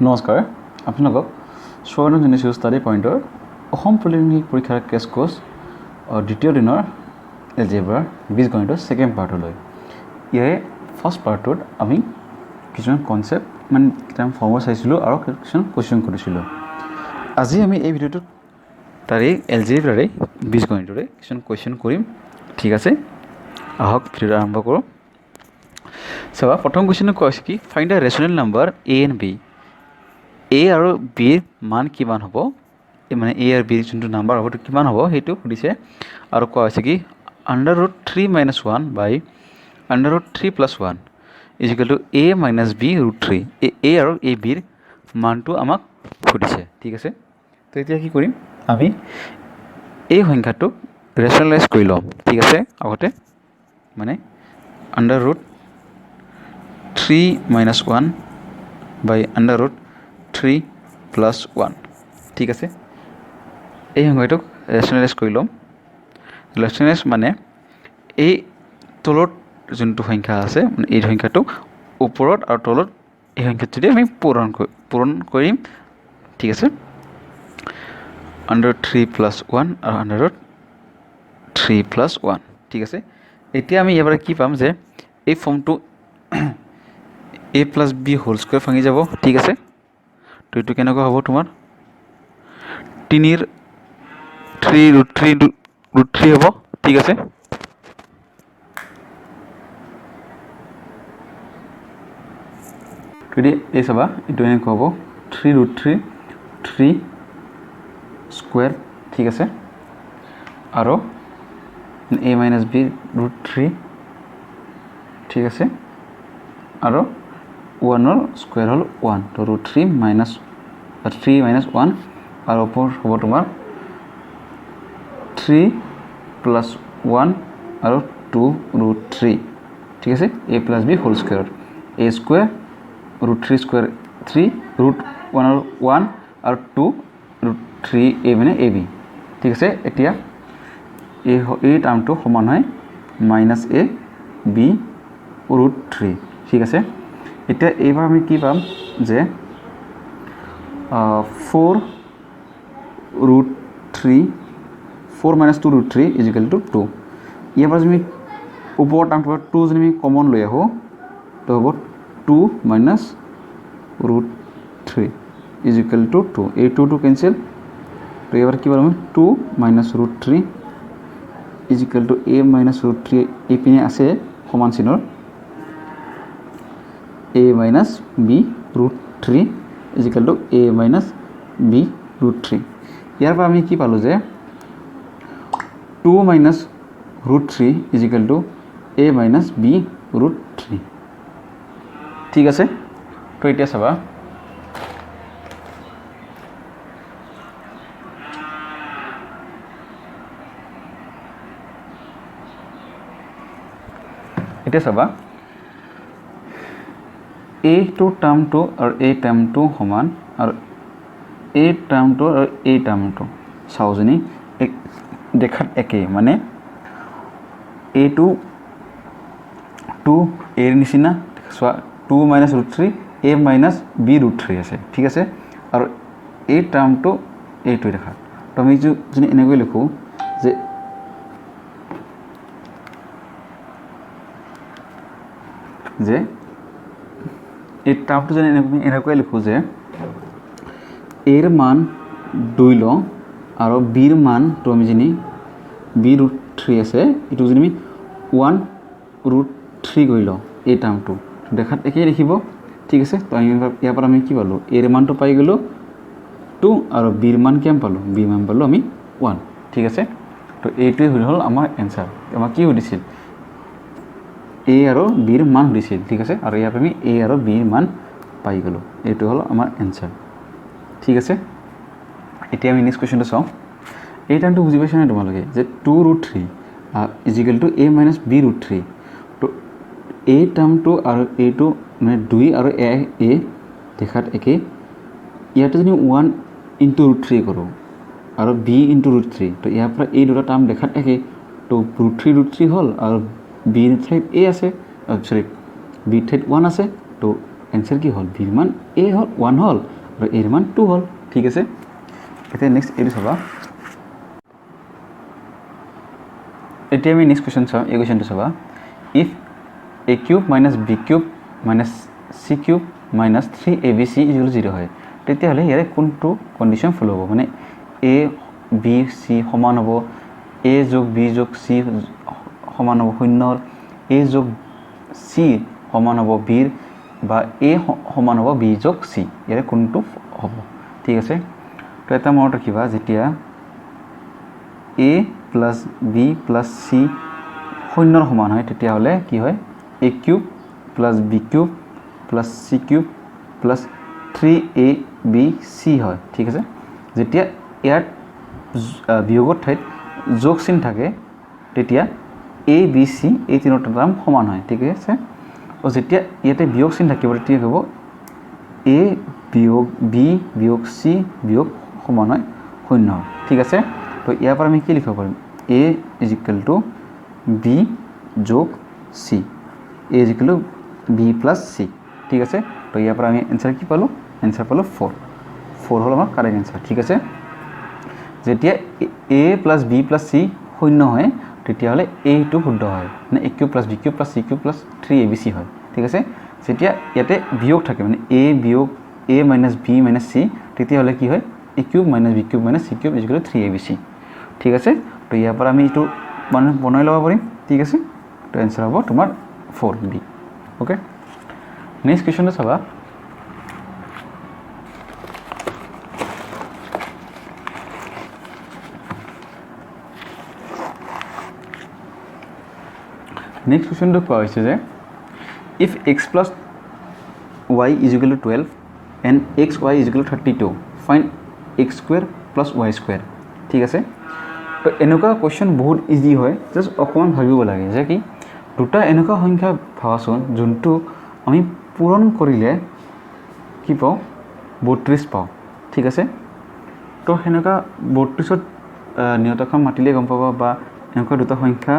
নমস্কাৰ আপোনালোকক স্বৰ্ণ জেনেৰেল ষ্টাডি পইণ্টৰ অসম প্ৰিলিমিনাৰী পৰীক্ষাৰ কেছ কোৰ্চ দ্বিতীয় দিনৰ এলজেব্ৰাৰ বীজগণিতৰ ছেকেণ্ড পাৰ্টলৈ ইয়াৰে ফাৰ্ষ্ট পাৰ্টটোত আমি কিছুমান কনচেপ্ট মানে কিছুমান ফৰ্মুলা চাইছিলোঁ আৰু কিছুমান কুৱেশ্যন কৰিছিলোঁ। আজি আমি এই ভিডিঅ'টোত তাৰে এলজেব্ৰাৰে বীজগণিতৰে কিছুমান কুৱেশ্যন কৰিম। ঠিক আছে, আহক ভিডিঅ'টো আৰম্ভ কৰোঁ। চাবা, প্ৰথম কুৱেশ্যনটো কোৱা হৈছে কি, find the rational number a and b. A আৰু বিৰ মান কিমান হ'ব, মানে এ আৰু বিৰ যোনটো নাম্বাৰ হ'ব সেইটো কিমান হ'ব সেইটো সুধিছে। আৰু কোৱা হৈছে কি √3 - 1 বাই √3 + 1 ইজিকেল টু এ মাইনাছ বি √3। এ আৰু এ বিৰ মানটো আমাক সুধিছে। ঠিক আছে, তো এতিয়া কি কৰিম, আমি এই সংখ্যাটোক ৰেচনেলাইজ কৰি ল'ম। ঠিক আছে, আগতে মানে √3 - 1 বাই √3 + 1। ঠিক আছে, এই সংখ্যাটোক ৰেচনেলাইজ কৰি ল'ম। ৰেচনেলাইজ মানে এই তলত যোনটো সংখ্যা আছে মানে এই সংখ্যাটোক ওপৰত আৰু তলত এই সংখ্যাটোতে আমি পূৰণ কৰিম। ঠিক আছে, √3 + 1 আৰু √3 + 1। ঠিক আছে, এতিয়া আমি ইয়াৰ পৰা কি পাম যে এই ফৰ্মটো a + b হোল স্কুৱেৰ ভাঙি যাব। ঠিক আছে, তো এইটো কেনেকুৱা হ'ব তোমাৰ 3√3 হ'ব। ঠিক আছে, যদি এই চাবা এইটো এনেকুৱা হ'ব 3√3 3 স্কুৱেৰ। ঠিক আছে, আৰু a মাইনাছ b √3। ঠিক আছে, আৰু 1ৰ স্কুৱেৰ হ'ল 1, তো √3 - 3 - 1 আৰু ওপৰ হ'ব তোমাৰ 3 + 1 আৰু 2√3। ঠিক আছে, a + b হোল স্কুৱেৰত a স্কুৱেৰ √3 স্কুৱেৰ 3 √1 আৰু 2√3 a মানে a b। ঠিক আছে, এতিয়া এই টাৰ্মটো সমান হয় -a b √3। ঠিক আছে, এতিয়া এইবাৰ আমি কি পাম যে 4√3 4 - 2√3 ইজিকেল টু 2। ইয়াৰ পৰা যদি আমি ওপৰৰ টাৰ্মটোৰ পৰা 2 যদি আমি কমন লৈ আহোঁ তো হ'ব 2 - √3 ইজিকেল টু 2। এই 2 কেঞ্চেল, তো এবাৰ কি পাম আমি 2 - √3 ইজিকেল টু a - √3 এইপিনে আছে সমান চিনৰ a minus b √3 is equal to a minus b √3। ইয়াৰ পৰা আমি কি পালোঁ যে 2 - √3 is equal to a minus b √3। ঠিক আছে, তো এতিয়া চাবা এইটো টাৰ্মটো আৰু এই টাৰ্মটো সমান, আৰু এই টাৰ্মটো আৰু এই টাৰ্মটো চাওজনী দেখাত একেই, মানে এইটো 2 এৰ নিচিনা চোৱা 2 - √3 a মাইনাছ b √3 আছে। ঠিক আছে, আৰু এই টাৰ্মটো এইটোৱে দেখাত, তো আমি যদি এনেকৈ লিখোঁ যে এই টাৰ্মটো যদি এনেকৈ লিখোঁ যে এৰ মান 2 লওঁ আৰু বিৰ মানটো আমি যদি b √3 আছে এইটো যদি আমি 1√3 কৰি লওঁ, এই টাৰ্মটো দেখাত একেই দেখিব। ঠিক আছে, তো ইয়াৰ পৰা আমি কি পালোঁ, এৰ মানটো পাই গ'লোঁ 2 আৰু বিৰ মান কিমান পালোঁ, বিৰ মান পালোঁ আমি 1। ঠিক আছে, তো এইটোৱে হ'ল আমাৰ এনচাৰ। আমাক কি সুধিছিল, a আৰু বিৰ মান সুধিছিল। ঠিক আছে, আৰু ইয়াত আমি a আৰু বিৰ মান পাই গ'লোঁ, এইটো হ'ল আমাৰ এনচাৰ। ঠিক আছে, এতিয়া আমি নেক্সট কুৱেশ্যনটো চাওঁ। এই টাৰ্মটো বুজি পাইছা নাই তোমালোকে যে 2√3 is equal to a minus b √3। তো এই টাৰ্মটো আৰু এইটো মানে 2 আৰু a দেখাত একেই। ইয়াতে যদি 1 × √3 কৰোঁ আৰু b × √3, তো ইয়াৰ পৰা এই দুটা টাৰ্ম দেখাত একেই, তো √3 হ'ল আৰু b ৰ ঠাইত a আছে, b ৰ ঠাইত 1 আছে, তো এনসাৰ কি হ'ল বিৰ মান a হ'ল 1 হ'ল আৰু a ৰ মান 2 হ'ল ঠিক আছে এতিয়া নেক্সট এইটো চাবা এতিয়া আমি নেক্সট কোৱেশ্চন চাম এই কোৱেশ্চনটো চাবা if a cube minus b cube minus c cube minus 3abc equal 0 হয় তেতিয়াহ'লে ইয়াৰে কোনটো কন্ডিশন ফলো হ'ব মানে a b c সমান হ'ব a যোগ b যোগ c সমান হ'ব 0 a যোগ c সমান হ'ব b বা a সমান হ'ব b যোগ c ইয়াৰে কোনটো হ'ব ঠিক আছে তো এটা মনত ৰাখিবা যেতিয়া a plus b plus c 0 ৰ সমান হয় তেতিয়াহ'লে কি হয় a cube plus b cube plus c cube plus 3abc হয় ঠিক আছে যেতিয়া ইয়াৰ বিয়োগৰ ঠাইত যোগ চিন থাকে তেতিয়া a b c এই তিনিটা নাম সমান হয় ঠিক আছে আৰু যেতিয়া ইয়াতে বিয়োগ চিন থাকিব তেতিয়া হ'ব a বিয়োগ b বিয়োগ c বিয়োগ সমান হয় 0 ঠিক আছে তো ইয়াৰ পৰা আমি কি লিখিব পাৰিম a = b যোগ c a = b plus c ঠিক আছে তো ইয়াৰ পৰা আমি এনসাৰ কি পালো এনসাৰ পালো 4 হ'ল আমাৰ কারেক্ট এনসার ঠিক আছে যেতিয়া a plus b plus c 0 হয় তেতিয়াহ'লে a টো শুদ্ধ হয় মানে a cube plus b cube plus c cube plus 3abc হয় ঠিক আছে যেতিয়া ইয়াতে বিয়োগ থাকে মানে a বিয়োগ a minus b minus c তেতিয়াহ'লে কি হয় a cube minus b cube minus c cube = 3abc ঠিক আছে তো ইয়াৰ পৰা আমি এইটো মানে বনাই ল'ব পাৰিম ঠিক আছে তো এনসাৰ হ'ব তোমাৰ 4b ওকে নেক্সট কোৱেশ্চনটো চাবা নেক্সট কোৱেশ্চনটো কোৱা হৈছে যে if x plus y = 12 and xy = 32 find x square plus y square ঠিক আছে তো এনেকুৱা কোৱেশ্চন বহুত ইজি হয় জাস্ট অকমান ভাবিব লাগে যে কি দুটা এনেকুৱা সংখ্যা ভাবাচোন যোনটো আমি পূৰণ কৰিলে কি পাওঁ 32 পাওঁ ঠিক আছে তো হেনেকা 32ত নিয়তখন মাতিলে গম পাবা বা এনেকুৱা দুটা সংখ্যা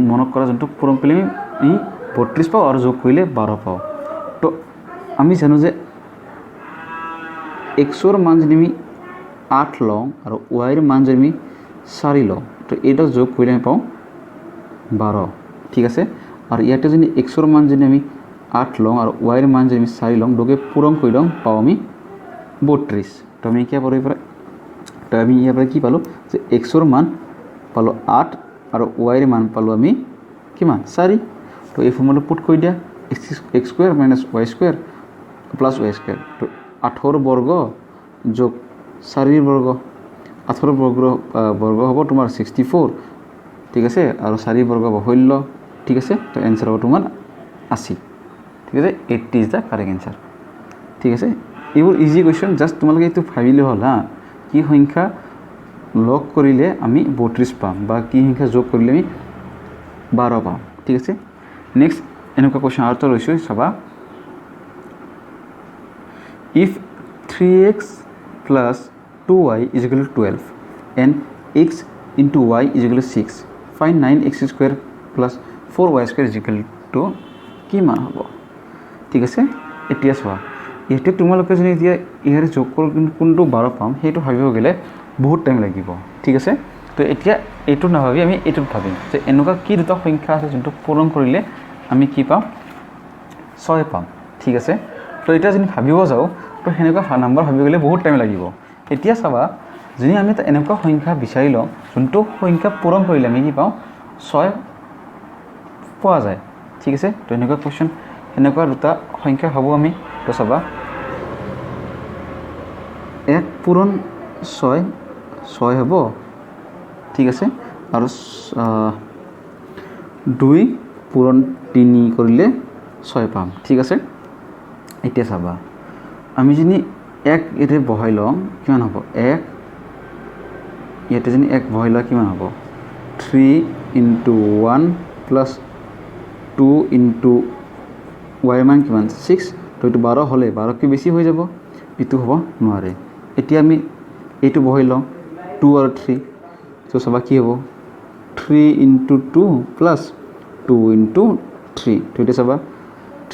মনত কৰা যোনটো পূৰণ কৰিলে আমি 32 পাওঁ আৰু যোগ কৰিলে 12 পাওঁ তো আমি জানো যে x ৰ মান যদি আমি 8 লওঁ আৰু y ৰ মান যদি আমি 4 লওঁ তো এটা যোগ কৰিলে আমি পাওঁ 12 ঠিক আছে আৰু ইয়াতে যদি x ৰ মান যদি আমি 8 লওঁ আৰু y ৰ মান যদি আমি 4 লওঁ দুকে পূৰণ কৰি লওঁ পাওঁ আমি 32 তো আমি কি পাৰো পৰা তো আমি ইয়াৰ পৰা কি পালো যে x ৰ মান পালো 8 আৰু y ৰ মান পালো আমি কিমান 4 তো এই ফৰ্মুলা পুট কৰি দিয়া x square - y square + y square তো 18 বর্গ যোগ 4 বর্গ 18 বর্গ হ'ব তোমাৰ 64 ঠিক আছে আৰু 4 বৰ্গ হ'ব 16 ঠিক আছে তো आंसर হ'ব তোমাৰ 80 ঠিক আছে 80 ইজ দা কাৰেক্ট आंसर ঠিক আছে এইবোৰ ইজি কোৱেশ্চন জাস্ট তোমালোকে এইটো ভাবিলে হ'ল হা কি সংখ্যা লগ কৰিলে আমি 32 পাম বা কি সংখ্যা যোগ কৰিলে আমি 12 পাম ঠিক আছে নেক্সট এনেকুৱা কোৱেশ্চন আৰু তো লৈছো চাবা if 3x plus 2y = 12 and x into y = 6 find 9x square plus 4y square = কি মান হ'ব ঠিক আছে এতিয়া চোৱা এতে তোমালোকে যদি এতিয়া ইয়াৰ যোগ কৰি কোনটো 12 পাম হেটো ভাবিব গলে বহুত টাইম লাগিব ঠিক আছে তো এতিয়া এটো না ভাবি আমি এটো ভাবিম যে এনেকুৱা কি দুটা সংখ্যা আছে যোনটো পূৰণ কৰিলে আমি কি পাম 6 পাম ঠিক আছে তো এটা যদি ভাবিব যাও তো হেনেকুৱা নাম্বাৰ ভাবি গলে বহুত টাইম লাগিব এতিয়া চাবা যদি আমি এটা এনেকুৱা সংখ্যা বিচাৰি লওঁ যোনটো সংখ্যা পূৰণ কৰিলে আমি কি পাওঁ 6 পোৱা যায় ঠিক আছে তো এনেকুৱা কোৱেশ্চন এনেকুৱা দুটা সংখ্যা হ'ব আমি তো চাবা 1 পূৰণ 6 হ'ব ঠিক আছে আৰু 2 পূৰণ 3 কৰিলে 6 পাম ঠিক আছে এতিয়া চাবা আমি যদি 1 এতে বহাই লওঁ কিমান হ'ব 1 ইয়াতে যদি 1 বহাই লওঁ কিমান হ'ব 3 * 1 + 2 * y মান কিমান 6 তো এটো 12 হলে 12 কি বেছি হৈ যাব এটো হ'ব নোৱাৰে এতিয়া আমি এটো বহাই লওঁ 2 আৰু 3 তো সবা কি হ'ব 3 * 2 + 2 * 3 তো এটা সবা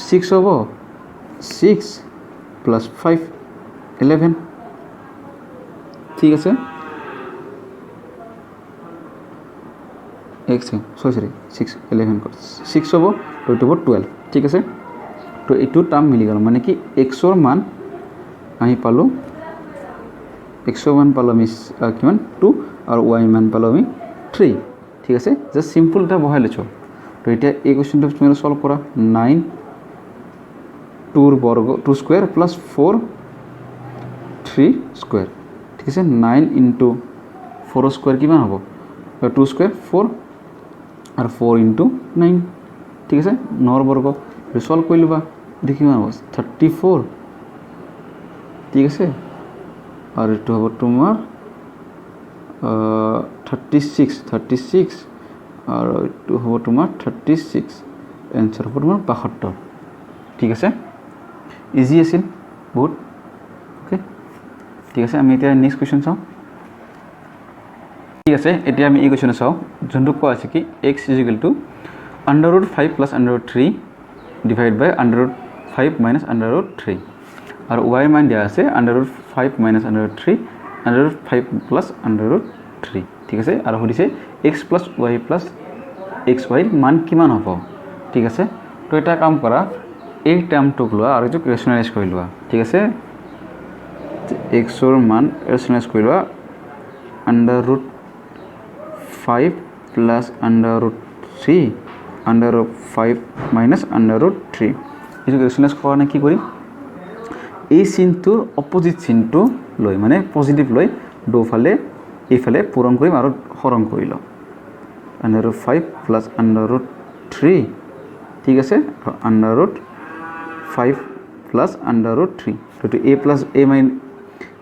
6 হ'ব 6 প্লাস 5 11 ঠিক আছে x সরি 6 11 6 হবো তো এটা হবো 12 ঠিক আছে তো এইটো টার্ম মিলি গেল মানে কি x এর মান আমি পালো x এর মান পালো আমি কিমান 2 আর y মান পালো আমি 3 ঠিক আছে জাস্ট সিম্পল এটা বহাই লেছো তো এটা এই কোশ্চেনটা তুমি সলভ করা 9 2 বর্গ 2 স্কয়ার প্লাস 4 3 স্কয়ার ঠিক আছে 9 ইনটু 4 স্কয়ার কিমান হবে 2 স্কয়ার 4 আর 4 ইনটু 9 ঠিক আছে 9 বর্গ সলভ কৰি লবা দেখি কিমান হবে 34 ঠিক আছে আর এটা হবে তোমার 36 আর এটা হবে তোমার 36 आंसर হবে তোমার 72 ঠিক আছে ইজি আছিল বহুত ওকে ঠিক আছে আমি এতিয়া নেক্সট কোশ্চেন চাও ঠিক আছে এতিয়া আমি এই কোশ্চেন চাও যোনটো কোৱা আছে কি x √5 + √3 ডিভাইড বাই √5 - √3 আর y মান দিয়া আছে √5 - √3 √5 + √3 ঠিক আছে আর হইছে x + y + xy মান কিমান হ'ব ঠিক আছে তো এটা কাম করা এই টার্মটুক লোৱা আৰু এইটো ৰেশনালাইজ কৰি লোৱা ঠিক আছে x এৰ মান ৰেশনালাইজ কৰি লোৱা √5 + √3 √5 - √3 এইটো ৰেশনালাইজ কৰা না কি কৰিম এই চিনটোৰ অপোজিট চিনটো লৈ মানে পজিটিভ লৈ দুফালে এইফালে পূৰণ কৰিম আৰু হৰণ কৰি লম √5 + √3 ঠিক আছে √5 + √3 তো a +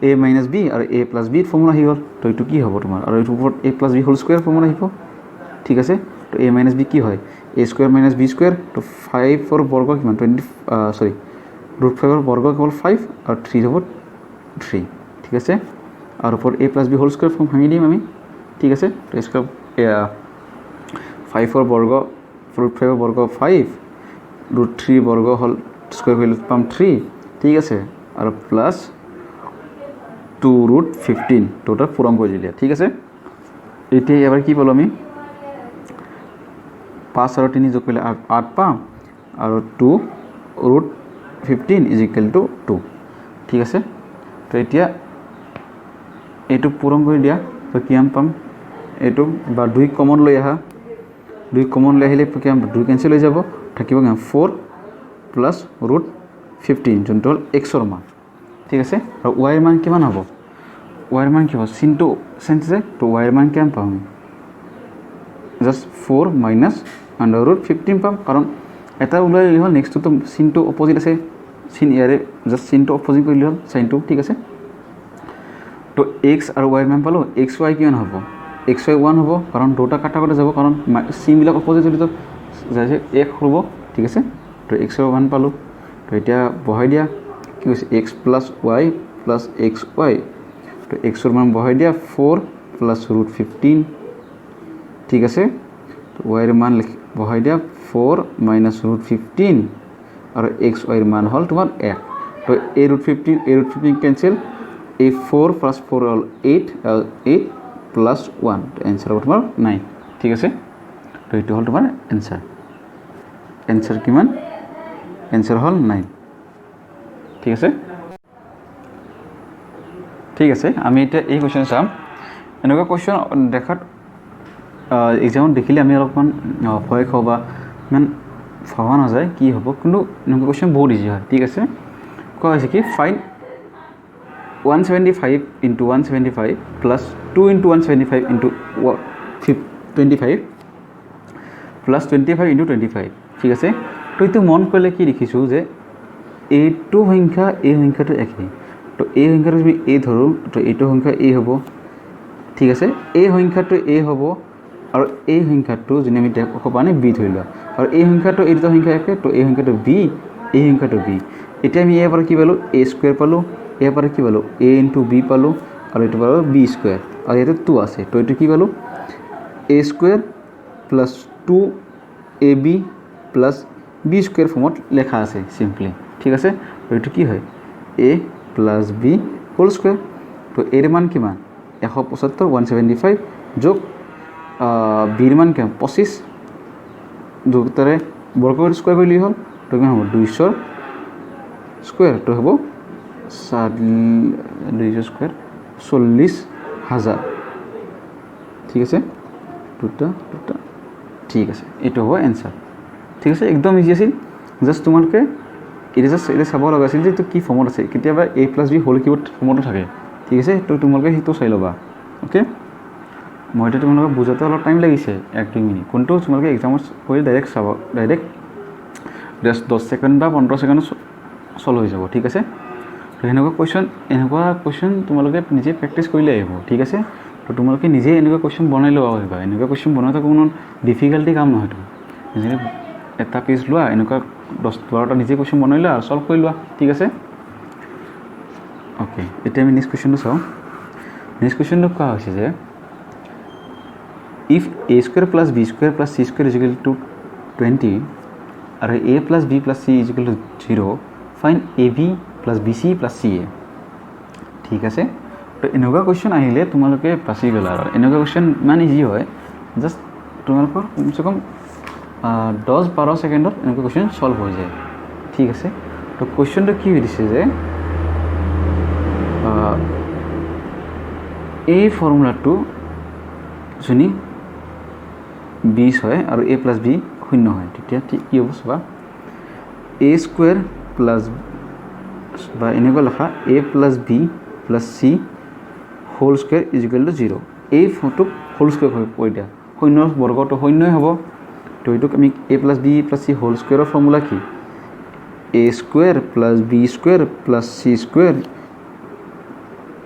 a minus b আর a plus b ফর্মুলা আহি গল তো এটো কি হ'ব তোমাৰ আৰু এটো উপৰত a plus b whole square formula আহিব ঠিক আছে তো a minus b কি হয় a square minus b square তো 5 এর বর্গ কিমান 20 সরি √5 এর বর্গ কেবল 5 আর 3 হ'ব 3 ঠিক আছে আর উপর a plus b whole square form ভাঙি দিম আমি ঠিক আছে তো স্কয়ার 5 এর বর্গ √5 এর বর্গ 5 √3 বর্গ হোল স্কয়ার হইল পাম 3 ঠিক আছে আর প্লাস 2√15 টোটাল পূরণ করে দিলে ঠিক আছে এইটা এবার কি বলো আমি 5 আর 3 যোগ করলে 8 পাম আর 2√15 = 2 ঠিক আছে তো এতিয়া এইটো পূরণ করে দিয়া তো কি আম পাম এইটো বা 2 কমন লৈ আহা 2 কমন লৈ আহিলে কি আম 2 ক্যান্সেল হৈ যাব থাকিব 4 + √15 যোনটো হল x এর মান ঠিক আছে আর y এর মান কিমান হবে y এর মান কি হবে sin to সেন্সে তো y এর মান কেমন পাম জাস্ট 4 - √15 পাম কারণ এটা ওলাই হল নেক্সট তো sin to অপোজিট আছে sin ইয়ারে জাস্ট sin to অপোজিট কৰিলে হল sin to ঠিক আছে তো x আর y এর মান পালো xy কিমান হবে xy 1 হবে কারণ দুটা কাটা কাটা যাব কারণ sin বিলাক অপোজিট হলে তো যাইছে 1 হ'ব ঠিক আছে তো xy 1 পালো তো এটা বহাই দিয়া কি হৈছে x + y + xy তো x এর মান বহাই দিয়া 4 + √15 ঠিক আছে তো y এর মান বহাই দিয়া 4 - √15 আর xy এর মান হল তোমার 1 তো a √15 ক্যান্সেল a 4 + 4 হল 8 + 1 তো आंसर হবে তোমার 9 ঠিক আছে তো এটা হল তোমার आंसर কিমান आंसर হল 9 ঠিক আছে ঠিক আছে আমি এটা এই কোশ্চেন চাম এনেকুৱা কোশ্চেন দেখাত এক্সামত দেখিলে আমি অলপমান ভয় খাওঁ বা ইমান ভাবা নাযায় কি হ'ব কিন্তু এনেকুৱা কোশ্চেন বহুত ইজি হয় ঠিক আছে কোৱা হৈছে কি ফাইন 175 * 175 + 2 * 175 * 25 + 25 * 25 ঠিক আছে তো এইটো মন কৰিলে কি দেখিছোঁ যে এইটো সংখ্যা এই সংখ্যাটো একে তো এই সংখ্যাটো যদি a ধৰো তো এইটো সংখ্যা a হ'ব ঠিক আছে এই সংখ্যাটো a হ'ব আৰু এই সংখ্যাটো যদি আমি দেখো মানে b ধৰি লওঁ আৰু এই সংখ্যাটো এই দুটা সংখ্যা একে তো এই সংখ্যাটো b এই সংখ্যাটো b এতিয়া আমি ইয়াৰ পৰা কি পালো a² পালো ইয়াৰ পৰা কি পালো a * b পালো আৰু এইটো পালো b² আৰু ইয়াতে 2 আছে তো এইটো কি পালো a² + 2ab + b² ফৰ্মত লেখা আছে সিম্পলি ঠিক আছে তো এইটো কি হয় a plus b whole square তো এৰ মান কিমান 175 175 যোগ বিৰ মান কিমান 25 দুটাৰে বৰ্গ স্কুৱেৰ কৰিলে হ'ল তো কিমান হ'ব 200 স্কুৱেৰ তো হ'ব 200 স্কুৱেৰ 40,000 ঠিক আছে দুটা ঠিক আছে এইটো হ'ব এনসাৰ ঠিক আছে একদম ইজি আছিল জাস্ট তোমালোকে এটা চাব লগা আছিল যে এইটো কি ফৰ্মত আছে কেতিয়াবা a + b হোল কিউব ফৰ্মতো থাকে ঠিক আছে তো তোমালোকে সেইটো চাই ল'বা ওকে মইতো তোমালোকক বুজাতে অলপ টাইম লাগিছে 1-2 মিনিট কোনটো তোমালোকে এক্সামত কৰি ডাইৰেক্ট চাব ডাইৰেক্ট জাস্ট 10 সেকেন্ড বা 15 সেকেন্ড সলভ হৈ যাব ঠিক আছে তো এনেকুৱা কোৱেশ্চন তোমালোকে নিজে প্ৰেক্টিছ কৰিলে আহিব ঠিক আছে তো তোমালোকে নিজে এনেকুৱা কোৱেশ্চন বনাই ল'ব পাৰিবা এনেকুৱা কোৱেশ্চন বনাওঁতে কোনো ডিফিকাল্টি কাম নহয় তো নিজে এটা পেজ লোৱা এনেকুৱা 10-12টা নিজে কোৱেশ্চন বনাই লোৱা আৰু সলভ কৰি লোৱা ঠিক আছে ওকে এতিয়া আমি নেক্সট কোৱেশ্চনটো চাওঁ নেক্সট কোৱেশ্চনটো কোৱা হৈছে যে if a square plus b square plus c square is equal to 20 or a plus b plus c is equal to 0 find ab plus bc plus ca ঠিক আছে তো এনেকুৱা কোৱেশ্চন আহিলে তোমালোকে পাছি গলা আৰু এনেকুৱা কোৱেশ্চন মানে ইজি হয় জাস্ট তোমালোকৰ কমসে কম 10-12 সেকেন্ডত এনেকুৱা কোৱেশ্চন সলভ হৈ যায় ঠিক আছে তো কোৱেশ্চনটো কি দিছে যে এই ফৰ্মুলাটো শুনি 20 হয় আৰু a + b 0 হয় তেতিয়া কি হ'ব সবা a স্কয়াৰ প্লাস বা এনেকুৱা লেখা a + b + c whole square = 0 এই ফটো হোল স্কয়াৰ হৈ দিয়া 0 বৰ্গটো 0 হ'ব তো এইটোক আমি a + b + c whole স্কয়াৰৰ formula কি a square + b square + c square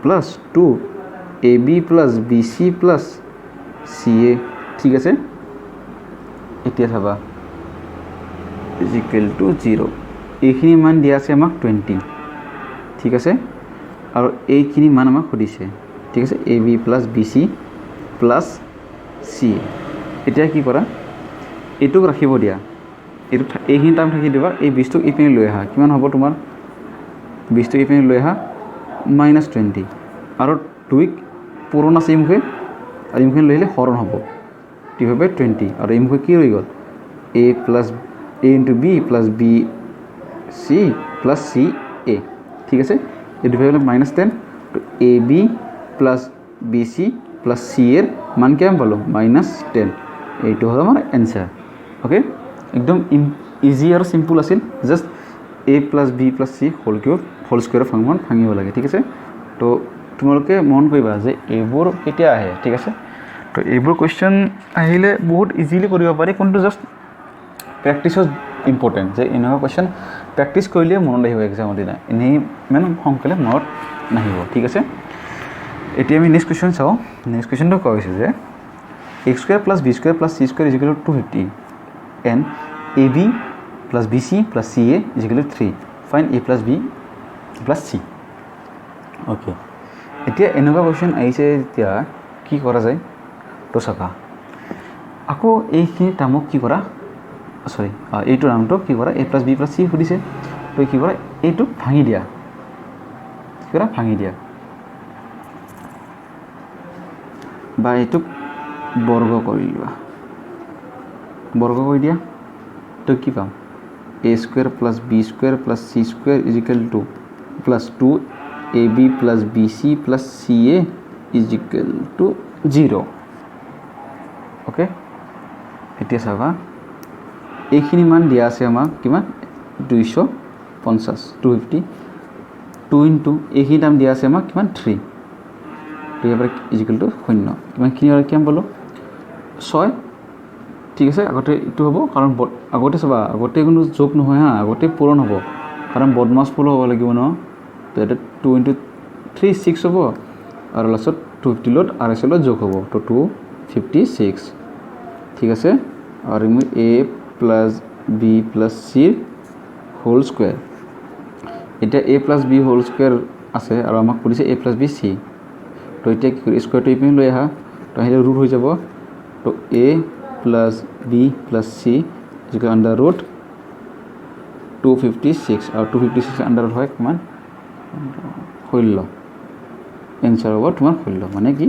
+ 2 ab + bc + ca ঠিক আছে এতিয়া চাবা = 0 এইখিনি মান দিয়া আছে আমাক 20 ঠিক আছে আৰু এইখিনি মান আমাক সুধিছে ঠিক আছে ab + bc + c এতিয়া কি কৰা এটুক ৰাখিব দিয়া এটুক এইখিনি টাইম থাকি দিবা এই 20 টো ইপিনে লৈ আহা কিমান হ'ব তোমাৰ 20 টো ইপিনে লৈ আহা -20 আৰু 2 পুৰণা সিমখে আৰু ইমখে লৈলে হৰণ হ'ব divided by 20 और इनको की रही गल a into b plus b c plus c a ठीक है ये डिवाइड बाय -10 तो ab plus bc plus c এর মান কি আমি বলো -10 এইটো হলো আমার आंसर ओके एकदम इजी और सिंपल আছিল just a plus b plus c whole cube whole square formula ভাঙিব লাগে ঠিক আছে তো তোমালোকে মন কৰিবা যে এইবোৰ কেতিয়া আহে ঠিক আছে তো এইবোৰ কোৱেশ্চন আহিলে বহুত ইজিলি কৰিব পাৰি কিন্তু জাস্ট প্ৰেক্টিছ ইজ ইম্পৰ্টেন্ট যে এনেকুৱা কোৱেশ্চন প্ৰেক্টিছ কৰিলে মনত আহিব এক্সামৰ দিনা এনেই মানে সংকলে মনত নাহিব ঠিক আছে এতিয়া আমি নেক্সট কোৱেশ্চন চাওঁ নেক্সট কোৱেশ্চনটো কোৱা হৈছে যে x² + b² + c² = 250 and ab + bc + ca = 3 find a + b + c okay এতিয়া এনেকুৱা কোৱেশ্চন আহিছে এতিয়া কি কৰা যায় তো চাবা আকৌ এইখিনি টামক কি কৰা সৰি এইটো নামটো কি কৰা a + b + c সুধিছে তো কি কৰা এইটো ভাঙি দিয়া কি কৰা ভাঙি দিয়া বা এইটো বৰ্গ কৰি লোৱা বৰ্গ কৰি দিয়া তো কি পাম a² + b² + c² = +2 ab + bc + ca = 0 okay এতিয়া চাবা এইখিনি মান দিয়া আছে আমাক কিমান 250 250 2 ইনটু এইখিনি দাম দিয়া আছে আমাক কিমান 3 তো এবাৰ = 0 কিমানখিনি আৰু কিমান বলো 6 ঠিক আছে আগতে ইটো হ'ব কাৰণ আগতে চাবা আগতে কোনো যোগ নহয় হা আগতে পূৰণ হ'ব কাৰণ বদমাস পূৰণ হ'ব লাগিব ন তো এটা 2 * 3 6 হ'ব আৰু লাষ্টত 250 লগত আৰ এস যোগ হ'ব তো 256 ঠিক আছে আৰু মই a + b + c whole square এটা a + b হোল স্কয়াৰ আছে আৰু আমাক কৰিছে a + b c তো এটা কি কৰি স্কয়াৰটো ইপিনে লৈ আহা তো আহিলে ৰুট হৈ যাব তো a + b + c = 256 আৰু 256 আণ্ডাৰত হয় কিমান 16 এনচাৰ হ'ব তোমাৰ 16 মানে কি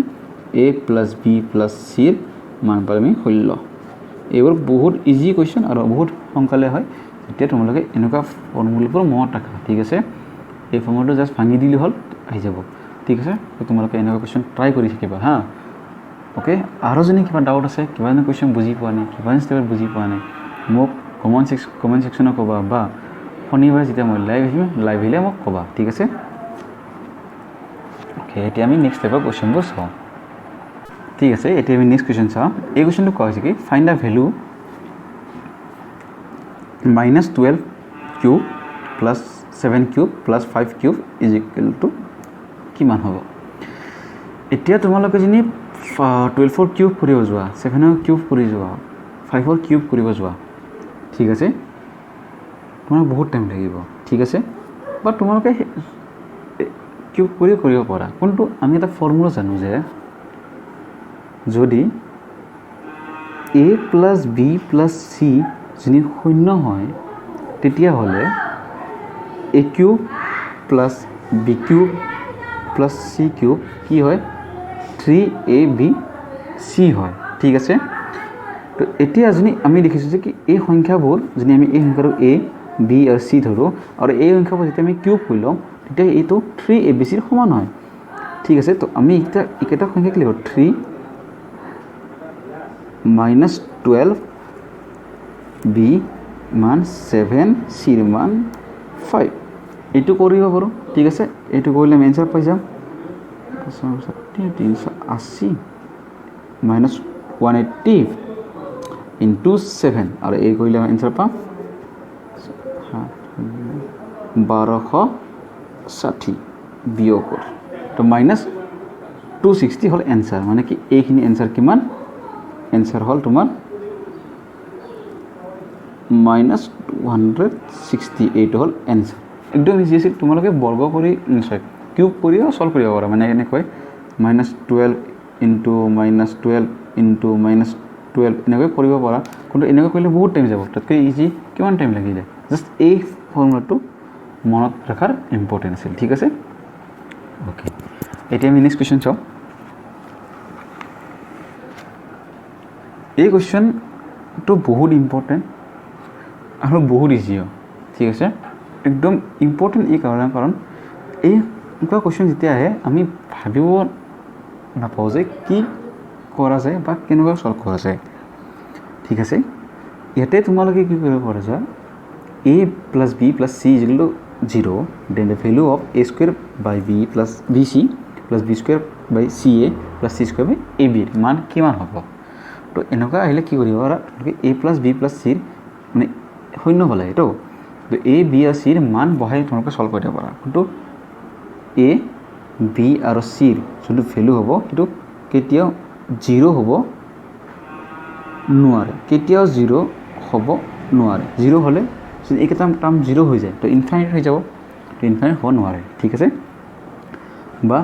a plus b plus c ৰ মান পালে আমি 16 এইবোৰ বহুত ইজি কুৱেশ্যন আৰু বহুত সোনকালে হয় যেতিয়া তোমালোকে এনেকুৱা ফৰ্মুলাবোৰ মনত ৰাখা ঠিক আছে এই ফৰ্মুলাটো জাষ্ট ভাঙি দিলে হ'ল আহি যাব ঠিক আছে তোমালোকে এনেকুৱা কুৱেশ্যন ট্ৰাই কৰি থাকিবা হা ওকে আৰু যদি কিবা ডাউট আছে কিবা এনে কুৱেশ্যন বুজি পোৱা নাই কিবা ষ্টেপত বুজি পোৱা নাই মোক কমেণ্ট সেকশ্যনত ক'বা বা শনিবাৰে যেতিয়া মই লাইভ আহিলে মোক ক'বা ঠিক আছে ওকে এতিয়া আমি নেক্সট টাইপৰ কুৱেশ্যনবোৰ চাওঁ ঠিক আছে এতিয়া আমি নেক্সট কুৱেশ্যন চাওঁ এই কুৱেশ্যনটো কোৱা হৈছে কি find the value -12 cube plus 7 cube plus 5 cube is equal two কিমান হ'ব এতিয়া তোমালোকে যদি 12ৰ কিউব কৰিব যোৱা 7ৰ কিউব কৰি যোৱা 5ৰ কিউব কৰিব যোৱা ঠিক আছে তোমাৰ বহুত টাইম লাগিব ঠিক আছে বা তোমালোকে কিউব কৰিব পাৰা কিন্তু আমি এটা ফৰ্মুলা জানো যে যদি a plus b plus c যদি শূন্য হয় তেতিয়াহ'লে a cube plus b cube plus c cube কি হয় 3abc হয় ঠিক আছে তো এতিয়া যদি আমি দেখিছোঁ যে কি এই সংখ্যাবোৰ যদি আমি এই সংখ্যাটো a b আৰু c ধৰোঁ আৰু এই সংখ্যাবোৰ যেতিয়া আমি কিউব কৰি ল'ম তেতিয়া এইটো 3abc ৰ সমান হয় ঠিক আছে তো আমি এইকেইটা সংখ্যা কি লিখোঁ 3 -12 b মান 7 c ৰ মান 5 এইটো কৰিব পাৰোঁ ঠিক আছে এইটো কৰিলে আমি এনচাৰ পাই যাম 380 -180 ইনটু 7 আৰু এই কৰিলে আমি এনচাৰ পাম 1260 বিয়োগৰ তো -260 হ'ল এনচাৰ মানে কি এইখিনি এনচাৰ কিমান এনচাৰ হ'ল তোমাৰ -160 এইটো হ'ল এনচাৰ একদম ইজি আছিল তোমালোকে বৰ্গ কৰি নিশ্চয় কিউব কৰিও সলভ কৰিব পাৰা মানে এনেকৈ -12 ইনটু -12 ইনটু -12 এনেকৈ কৰিব পাৰা কিন্তু এনেকৈ কৰিলে বহুত টাইম যাব তাতকৈ ইজি কিমান টাইম লাগি যায় জাষ্ট এই ফৰ্মুলাটো মনত ৰাখাৰ ইম্পৰ্টেণ্ট আছিল ঠিক আছে ওকে এতিয়া আমি নেক্সট কুৱেশ্যন চাওঁ এই কুৱেশ্যনটো বহুত ইম্পৰ্টেণ্ট আৰু বহুত ইজিও ঠিক আছে একদম ইম্পৰ্টেণ্ট এই কাৰণ এই এনেকুৱা কুৱেশ্যন যেতিয়া আহে আমি ভাবিব নাপাওঁ যে কি কৰা যায় বা কেনেকুৱা সলভ কৰা যায় ঠিক আছে ইয়াতে তোমালোকে কি কৰিব পৰা যায় a plus b plus c equal to 0 then the value of a square by b plus bc plus b square by ca plus c square by ab ৰ মান কিমান হ'ব তো এনেকুৱা আহিলে কি কৰিব পাৰা a plus b plus c মানে শূন্য হ'ব লাগে তো a b আৰু c ৰ মান বহাই তোমালোকে সলভ কৰিব পাৰা কিন্তু a b আৰু c ৰ যোনটো ভেলু হ'ব সেইটো কেতিয়াও 0 হ'ব নোৱাৰে কেতিয়াও 0 হ'ব নোৱাৰে 0 হ'লে যদি এইকেইটা টাৰ্ম 0 হৈ যায় তো ইনফাইনাইট হৈ যাব তো ইনফাইনাইট হ'ব নোৱাৰে ঠিক আছে বা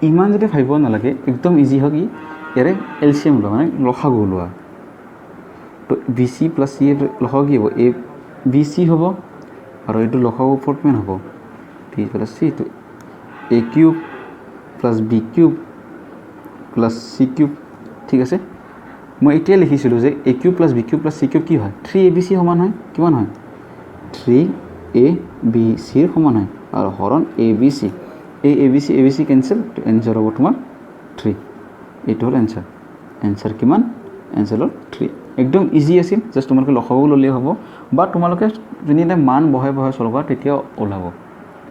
ইমান যদি ভাবিব নালাগে একদম ইজি হয় কি ইয়াৰে এলচিএম লোৱা মানে লসাগু লোৱা তো বি চি প্লাছ চি লসাগু কি হ'ব এ বি চি হ'ব আৰু এইটো লসাগু ওপৰত কিমান হ'ব বি প্লাছ চি তো a cube plus b cube plus c cube ঠিক আছে মই এতিয়া লিখিছিলোঁ যে a cube plus b cube plus c cube কি হয় 3abc সমান হয় কিমান হয় 3abc ৰ সমান হয় আৰু হৰণ abc এই abc কেনচেল তো এনচাৰ হ'ব তোমাৰ 3 এইটো হ'ল এনচাৰ কিমান এনচাৰ হ'ল 3 একদম ইজি আছিল জাষ্ট তোমালোকে লসাগু ল'লেই হ'ব বা তোমালোকে যদি এটা মান বহাই সলভ কৰা তেতিয়া ওলাব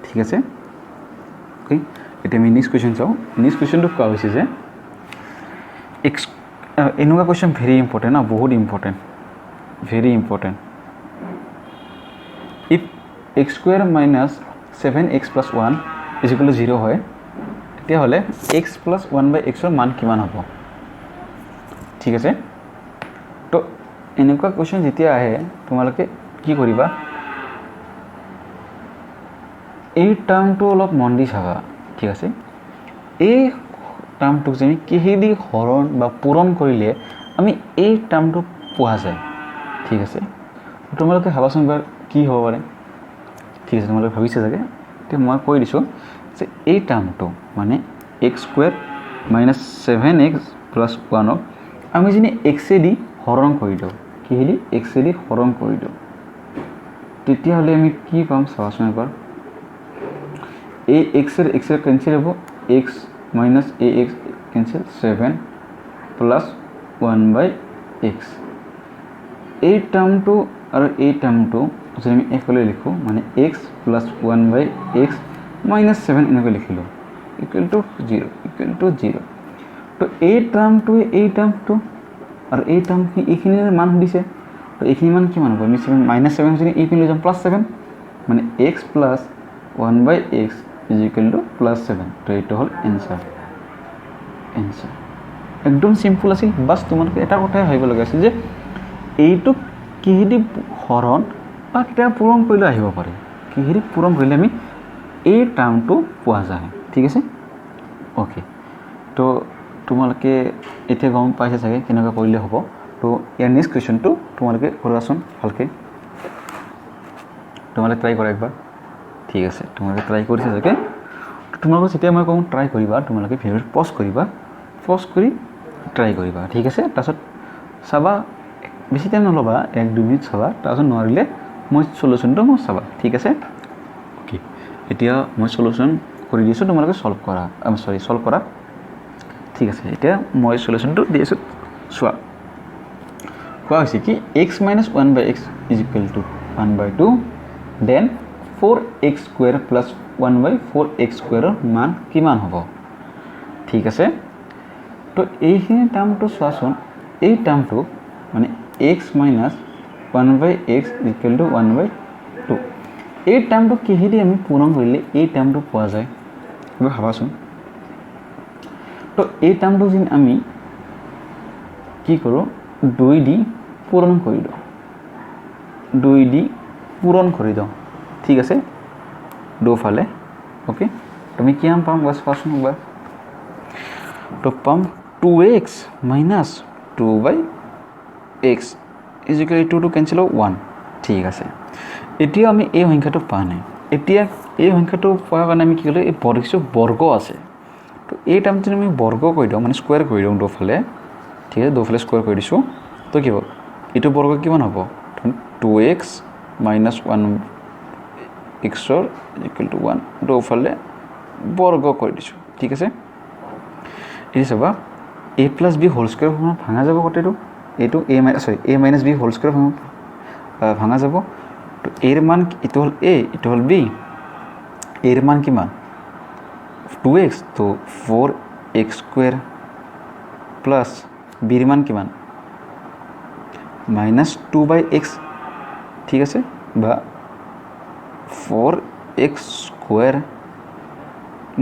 ঠিক আছে ওকে এতিয়া আমি নেক্সট কুৱেশ্যন চাওঁ নেক্সট কুৱেশ্যনটো কোৱা হৈছে যে এনেকুৱা কুৱেশ্যন ভেৰি ইম্পৰ্টেণ্ট না বহুত important very important if x square minus 7x plus 1 is equal to 0 হয় তেতিয়াহ'লে x প্লাছ 1/x ৰ মান কিমান হ'ব ঠিক আছে তো এনেকুৱা কুৱেশ্যন যেতিয়া আহে তোমালোকে কি কৰিবা এই টাৰ্মটো অলপ মন দি চাবা ঠিক আছে এই টাৰ্মটোক যে আমি কিহেদি হৰণ বা পূৰণ কৰিলে আমি এই টাৰ্মটো পোৱা যায় ঠিক আছে তোমালোকে ভাবাচোন এবাৰ কি হ'ব পাৰে ঠিক আছে তোমালোকে ভাবিছে চাগে এতিয়া মই কৈ দিছোঁ যে এই টাৰ্মটো মানে এক্স স্কুৱেৰ মাইনাছ 7x প্লাছ 1ক আমি যদি এক্সেদি হৰণ কৰি দিওঁ কিহেদি এক্সেদি হৰণ কৰি দিওঁ তেতিয়াহ'লে আমি কি পাম চাওঁচোন এবাৰ এই এক্সেৰ কেঞ্চেল হ'ব এক্স মাইনাছ এ এক্স কেঞ্চেল 7 প্লাছ 1/x এই টাৰ্মটো আৰু এই টাৰ্মটো যদি আমি এফালে লিখোঁ মানে এক্স প্লাছ 1/x মাইনাছ 7 এনেকৈ লিখিলোঁ ইকুৱেল টু 0 তো এই টাৰ্মটোৱে এই টাৰ্মটো আৰু এই টাৰ্মখিনি এইখিনিৰ মান সুধিছে তো এইখিনি মান কিমান হ'ব আমি 7 মাইনাছ 7 যদি এইখিনি লৈ যাম প্লাছ 7 মানে x plus 1/x is equal two plus 7 তো এইটো হ'ল এনচাৰ একদম চিম্পল আছিল বাছ তোমালোকে এটা কথাই ভাবিব লগা আছিল যে এইটো কিহেদি হৰণ বা কেতিয়াবা পূৰণ কৰিলে আহিব পাৰে কিহেদি পূৰণ কৰিলে আমি এই টাৰ্মটো পোৱা যায় ঠিক আছে অ'কে তো তোমালোকে এতিয়া গম পাইছে চাগে কেনেকৈ কৰিলে হ'ব তো ইয়াৰ নেক্সট কুৱেশ্যনটো তোমালোকে কৰাচোন ভালকৈ তোমালোকে ট্ৰাই কৰা একবাৰ ঠিক আছে তোমালোকে ট্ৰাই কৰিছে চাগে তোমালোকে যেতিয়া মই কওঁ ট্ৰাই কৰিবা তোমালোকে ভিডিঅ'টো পজ কৰিবা পজ কৰি ট্ৰাই কৰিবা ঠিক আছে তাৰপিছত চাবা বেছি টাইম নল'বা 1-2 মিনিট চাবা তাৰপিছত নোৱাৰিলে মই সলিউশ্যনটো চাবা ঠিক আছে অ'কে এতিয়া মই সলিউশ্যন কৰি দিছোঁ তোমালোকে সলভ কৰা ঠিক আছে এতিয়া মই সলিউশ্যনটো দি আছোঁ চোৱা কোৱা হৈছে কি x minus 1/x is equal to 1/2 then 4x square plus 1/4x square মান কিমান হ'ব ঠিক আছে তো এইখিনি টাৰ্মটো চোৱাচোন এই টাৰ্মটো মানে x minus 1/x is equal to 1/2 এই টাৰ্মটো কিহেদি আমি পূৰণ কৰিলে এই টাৰ্মটো পোৱা যায় এবাৰ ভাবাচোন তো এই টাৰ্মটো যদি আমি কি কৰোঁ 2 দি পূৰণ কৰি দিওঁ ঠিক আছে দুফালে ওকে তুমি কি পাম বাছ কোৱাচোন একবাৰ তো পাম 2x minus 2/x is equal to 2 cancel 1 ঠিক আছে এতিয়া আমি এই সংখ্যাটো পোৱা নাই এতিয়া এই সংখ্যাটো পোৱাৰ কাৰণে আমি কি কৰিলোঁ এই বৰ্গ আছে তো এই টাৰ্মটো আমি বৰ্গ কৰি দিওঁ মানে স্কুৱেৰ কৰি দিওঁ দুফালে ঠিক আছে দুফালে স্কুৱেৰ কৰি দিছোঁ তো কি হ'ব এইটো বৰ্গ কিমান হ'ব 2x minus 1x equal to 1 দুফালে বৰ্গ কৰি দিছোঁ ঠিক আছে এই চাবা a plus b whole square ভাঙা যাব গোটেইটো এইটো a minus b whole square ভাঙা যাব তো এৰ মান এইটো হ'ল a এইটো হ'ল b এর মান কিমান 2x তো 4x স্কোয়ার প্লাস বির মান কিমান -2/x ঠিক আছে বা 4x square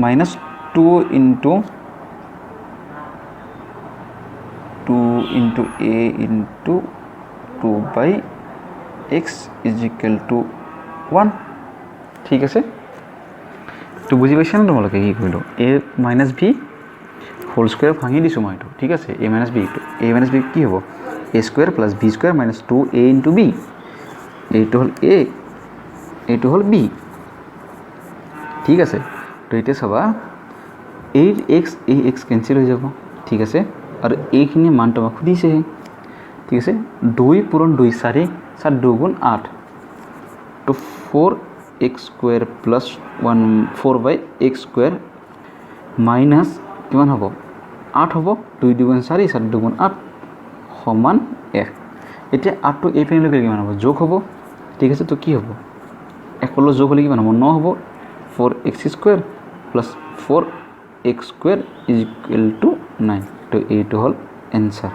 -2 into a into 2/x is equal to 1 ঠিক আছে তো বুঝি পাইছা না তোমালোকে কি কইলো a minus b whole square ভাঙি দিছো মই তো ঠিক আছে a minus b কি হ'ব a square plus b square minus 2a into b এইটো হল a এইটো হল b ঠিক আছে তো এটা সবা 8x ক্যান্সেল হৈ যাব ঠিক আছে আর এইখিনি মানটো আমাক খুদিছে ঠিক আছে 2 পূরণ 2 4 7 2 গুণ 8 তো 4x square plus 4/x square minus কিমান হ'ব 8 হ'ব 2 2 গুণ 4 7 2 গুণ 8 সমান 1 এতিয়া 8 টো এই পেনলৈকে কিমান হ'ব যোগ হ'ব ঠিক আছে তো কি হ'ব একলো যোগ হলে কিমান হ'ব 9 হ'ব 4x square plus 4x square is equal to 9 তো এইটো হল এনসার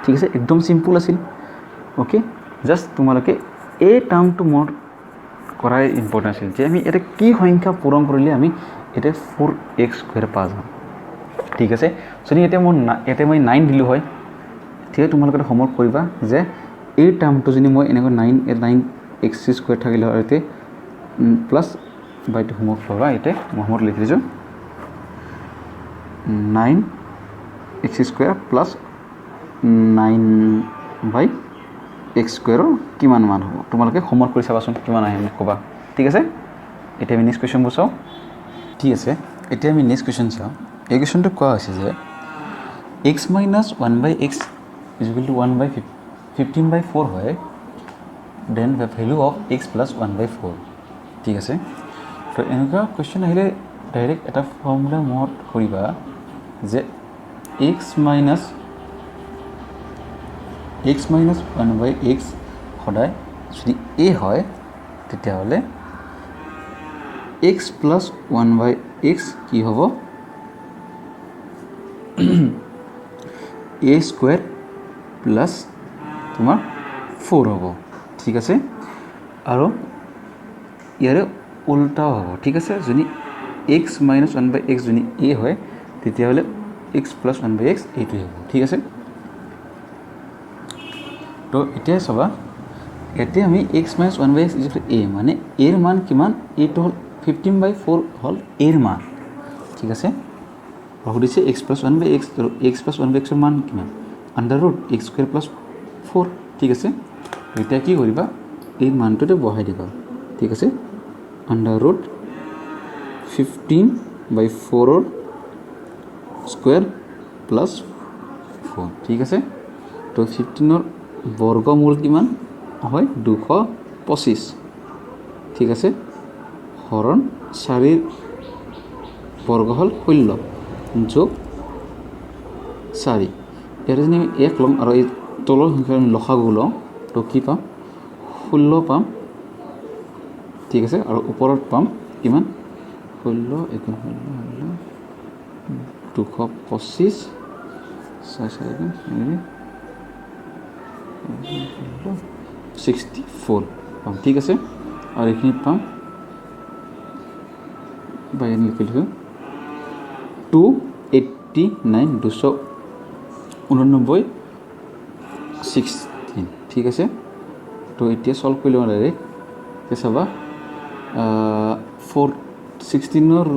ঠিক আছে একদম সিম্পল আছিল ওকে জাস্ট তোমালোকে এই টার্মটো মোর কৰাই ইম্পৰ্টেন্ট আছিল যে আমি এটা কি সংখ্যা পূৰণ কৰিলে আমি এটা 4x স্কয়ার পা যাম ঠিক আছে যদি এটা মই 9 দিলো হয় ঠিক তোমালোকে হোমৱৰ্ক কৰিবা যে এই টাৰ্মটো যদি মই এনেকৈ 9x স্কয়াৰ থাকিলে হয় এতে প্লাস বাইটো হোমৱৰ্ক কৰা এতে মই লিখি দিছো 9x square plus 9/x square কিমান মান হ'ব তোমালোকে হোমৱৰ্ক কৰি চাবাচোন কিমান আহে মোক ক'বা ঠিক আছে এতিয়া আমি নেক্সট কুৱেশ্যনবোৰ চাওঁ ঠিক আছে এতিয়া আমি নেক্সট কুৱেশ্যন চাওঁ এই কুৱেশ্যনটো কোৱা হৈছে যে x minus 1 by x is equal to 1 by 15/4 হয় then the value of x plus 1 by 4 ঠিক আছে তো এনেকুৱা কুৱেশ্যন আহিলে ডাইৰেক্ট এটা ফৰ্মুলা মত কৰিবা যে x minus 1 by x সদায় যদি a হয় তেতিয়াহ'লে x plus 1 by x কি হ'ব a square plus তোমাৰ 4 হ'ব ঠিক আছে আৰু ইয়াৰে উল্টাও হ'ব ঠিক আছে যদি x minus 1 by x যদি a হয় তেতিয়াহ'লে x plus 1 by x এইটোৱে হ'ব ঠিক আছে তো এতিয়া চাবা ইয়াতে আমি x minus 1 by x is equal to a মানে a ৰ মান কিমান এইটো হ'ল 15/4 হ'ল a ৰ মান ঠিক আছে সুধিছে x plus 1 by x আৰু x plus 1 by x ৰ মান কিমান under root x square plus 4 ঠিক আছে এতিয়া কি কৰিবা এই মানটোতে বহাই দিবা ঠিক আছে under root 15/4 ৰ স্কয়াৰ প্লাস 4 ঠিক আছে তো 15 ৰ বৰ্গমূল কিমান হয় 225 ঠিক আছে হৰণ 4 ৰ বৰ্গ হ'ল 16 যোগ 4 ইয়াৰ যদি আমি 1 লম আৰু এই তলৰ সংখ্যাৰ লসাগু লম তো কি পাম 16 পাম ঠিক আছে আৰু ওপৰত পাম কিমান 16 225 64 পাম ঠিক আছে আৰু এইখিনি পাম বাইন লিখিলো 289 289 16 ঠিক আছে তো এতিয়া সলভ কৰিলে ডাইৰেক্ট কে চাবা 416 ৰ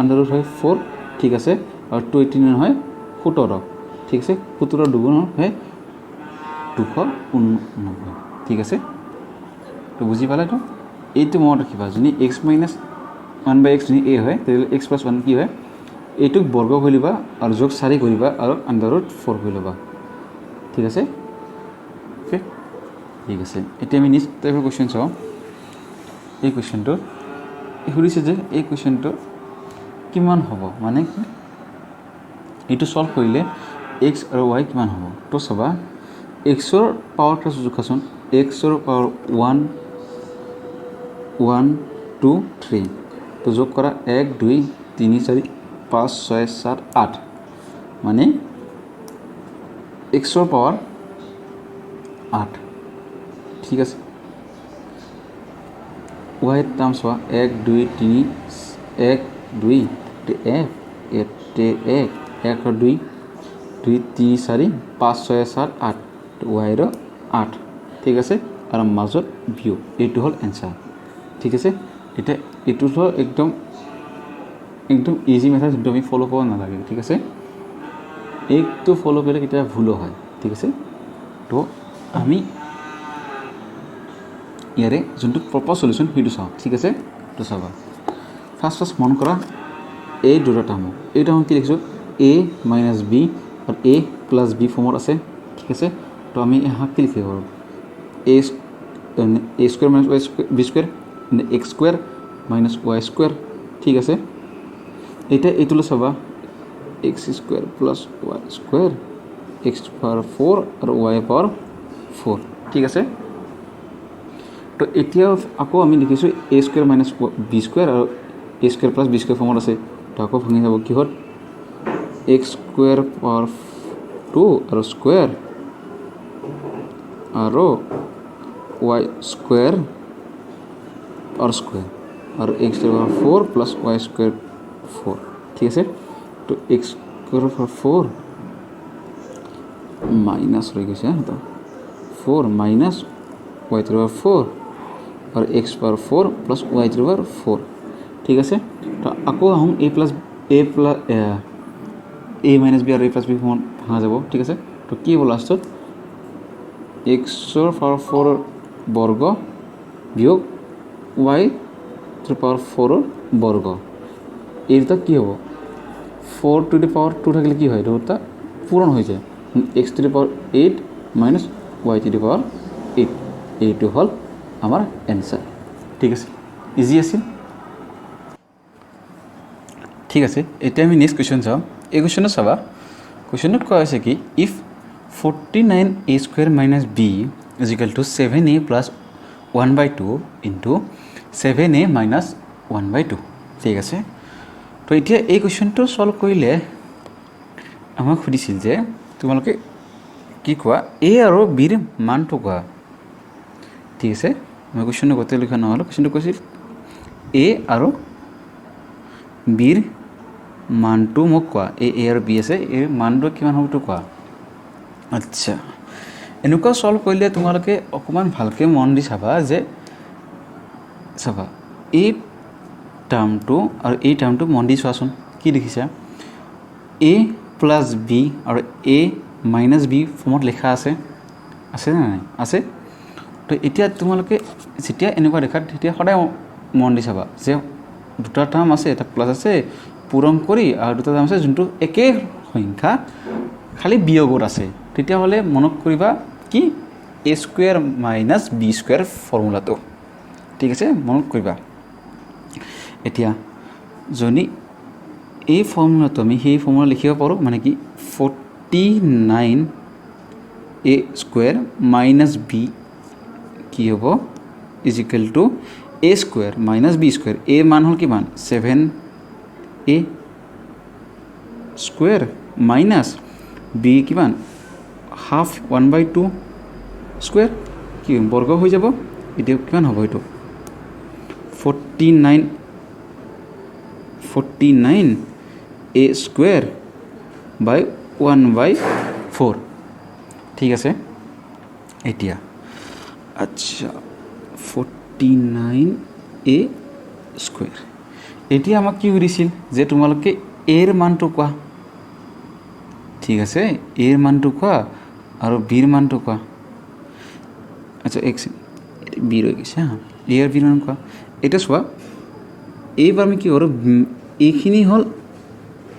আন্ডাৰ ৰুট হয় 4 ঠিক আছে আৰু 289 হয় 17 ঠিক আছে 17 দুগুণ হয় 289 ঠিক আছে তো বুজি পালে তো এইটো মনত ৰাখিবা যদি x minus 1 by x যদি a হয় তেতিয়াহ'লে x plus 1 কি হয় এইটোক বৰ্গ কৰি লিবা আৰু যোগ 4 কৰিবা আৰু আন্ডাৰ ৰুট 4 কৰি লবা ঠিক আছে ওকে ঠিক আছে এতিয়া আমি নেক্সট টাইপৰ কোৱেশ্চন চাওঁ এই কোৱেশ্চনটো সুধিছে যে এই কোৱেশ্চনটো কিমান হ'ব মানে কি এইটো সলভ কৰিলে x আৰু y কিমান হ'ব তো চাবা x ৰ পাৱাৰ ক্লাছ জোখাচোন x ৰ পাৱাৰ 1 1 2 3 তো যোগ কৰা 1 2 3 4 5 6 7 8 মানে x ৰ পাৱাৰ 8 ঠিক আছে y এর টার্মস হওয়া 1 2 3 1 2 f 1 1 2 2 3 4 5 6 7 8 y এর 8 ঠিক আছে আর মাজত ভিউ এইটো হল অ্যানসার ঠিক আছে এটা এইটো হল একদম ইজি মেথড যেটা আমি ফলো করব না লাগে ঠিক আছে এইটো ফলো করলে কিটা ভুল হয় ঠিক আছে তো আমি ইয়াৰে যোনটো প্ৰপাৰ সলিউশন সেইটো চাও ঠিক আছে তো চাবা ফাৰ্স্ট মন কৰা এই দুটা টাৰ্ম এই টাৰ্ম কি লিখিছো a - b আৰু a + b ফৰ্মত আছে ঠিক আছে তো আমি এহা কি লিখিব পাৰো a square - y square b square x square - y square ঠিক আছে এটা এইটো চাবা x square + y square x power 4 আৰু y power 4 ঠিক আছে তো এতিয়া আকৌ আমি লিখিছো a square - b square আৰু a square + b square ফৰ্মত আছে তো আকৌ ভাঙি যাব কি হল x square power 2 আৰু square আৰু y square or square और x square 4 plus y square 4 ठीक है तो x square 4 माइनस रह गया है तो 4 माइनस y square 4 और x power 4 plus y square 4 ठीक है तो আকৌ हम a minus b और a plus b फॉर्म भागा যাব ठीक है तो কি হল লাস্টত x power 4 বর্গ বিয়োগ y টু দি পাৱাৰ 4ৰ বৰ্গ এই দুটা কি হ'ব 4 টু দি পাৱাৰ 2 থাকিলে কি হয় এইটো দুটা পূৰণ হৈ যায় x to the power 8 minus y to the power 8 এইটো হ'ল আমাৰ এনচাৰ ঠিক আছে ইজি আছিল ঠিক আছে এতিয়া আমি নেক্সট কুৱেশ্যন চাওঁ এই কুৱেশ্যনত চাবা কুৱেশ্যনত কোৱা হৈছে কি if 49a square minus b is equal two 7a plus 1/2 into 7a minus 1/2 ঠিক আছে তো এতিয়া এই কুৱেশ্যনটো সলভ কৰিলে আমাক সুধিছিল যে তোমালোকে কি কোৱা a আৰু b ৰ মানটো কোৱা ঠিক আছে মই কুৱেশ্যনটো গোটেই লিখা নহ'ল কুৱেশ্যনটো কৈছিল a আৰু b ৰ মানটো মোক কোৱা a আৰু b আছে এই মানটো কিমান হ'বটো কোৱা আচ্ছা এনেকুৱা সলভ কৰিলে তোমালোকে অকমান ভালকৈ মন দি চাবা যে চাবা এই টাৰ্মটো আৰু এই টাৰ্মটো মন দি চোৱাচোন কি দেখিছা a প্লাছ b আৰু a মাইনাছ b ফৰ্মত লিখা আছে আছে নে নাই আছে তো এতিয়া তোমালোকে যেতিয়া এনেকুৱা দেখা তেতিয়া সদায় মন দি চাবা যে দুটা টাৰ্ম আছে এটা প্লাছ আছে পূৰণ কৰি আৰু দুটা টাৰ্ম আছে যোনটো একে সংখ্যা খালি বিয়োগত আছে তেতিয়াহ'লে মনত কৰিবা কি a square minus b square ফৰ্মুলাটো ঠিক আছে মনত কৰিবা এতিয়া যদি এই ফৰ্মুলাটো আমি সেই ফৰ্মুলা লিখিব পাৰোঁ মানে কি 49a স্কুৱেৰ মাইনাছ b কি হ'ব is equal two a square minus b square a মান হ'ল কিমান 7a স্কুৱেৰ মাইনাছ b কিমান হাফ 1/2 স্কুৱেৰ কি বৰ্গ হৈ যাব এতিয়া কিমান হ'ব এইটো 49a স্কুৱেৰ বাই 1/4 ঠিক আছে এতিয়া আচ্ছা 49a স্কুৱেৰ এতিয়া আমাক কি সুধিছিল যে তোমালোকে এৰ মানটো কোৱা ঠিক আছে এৰ মানটো কোৱা আৰু বিৰ মানটো কোৱা আচ্ছা এক বি ৰৈ গৈছে হা এ আৰু বিৰ মান কোৱা এতিয়া চোৱা এইবাৰ আমি কি কৰোঁ এইখিনি হ'ল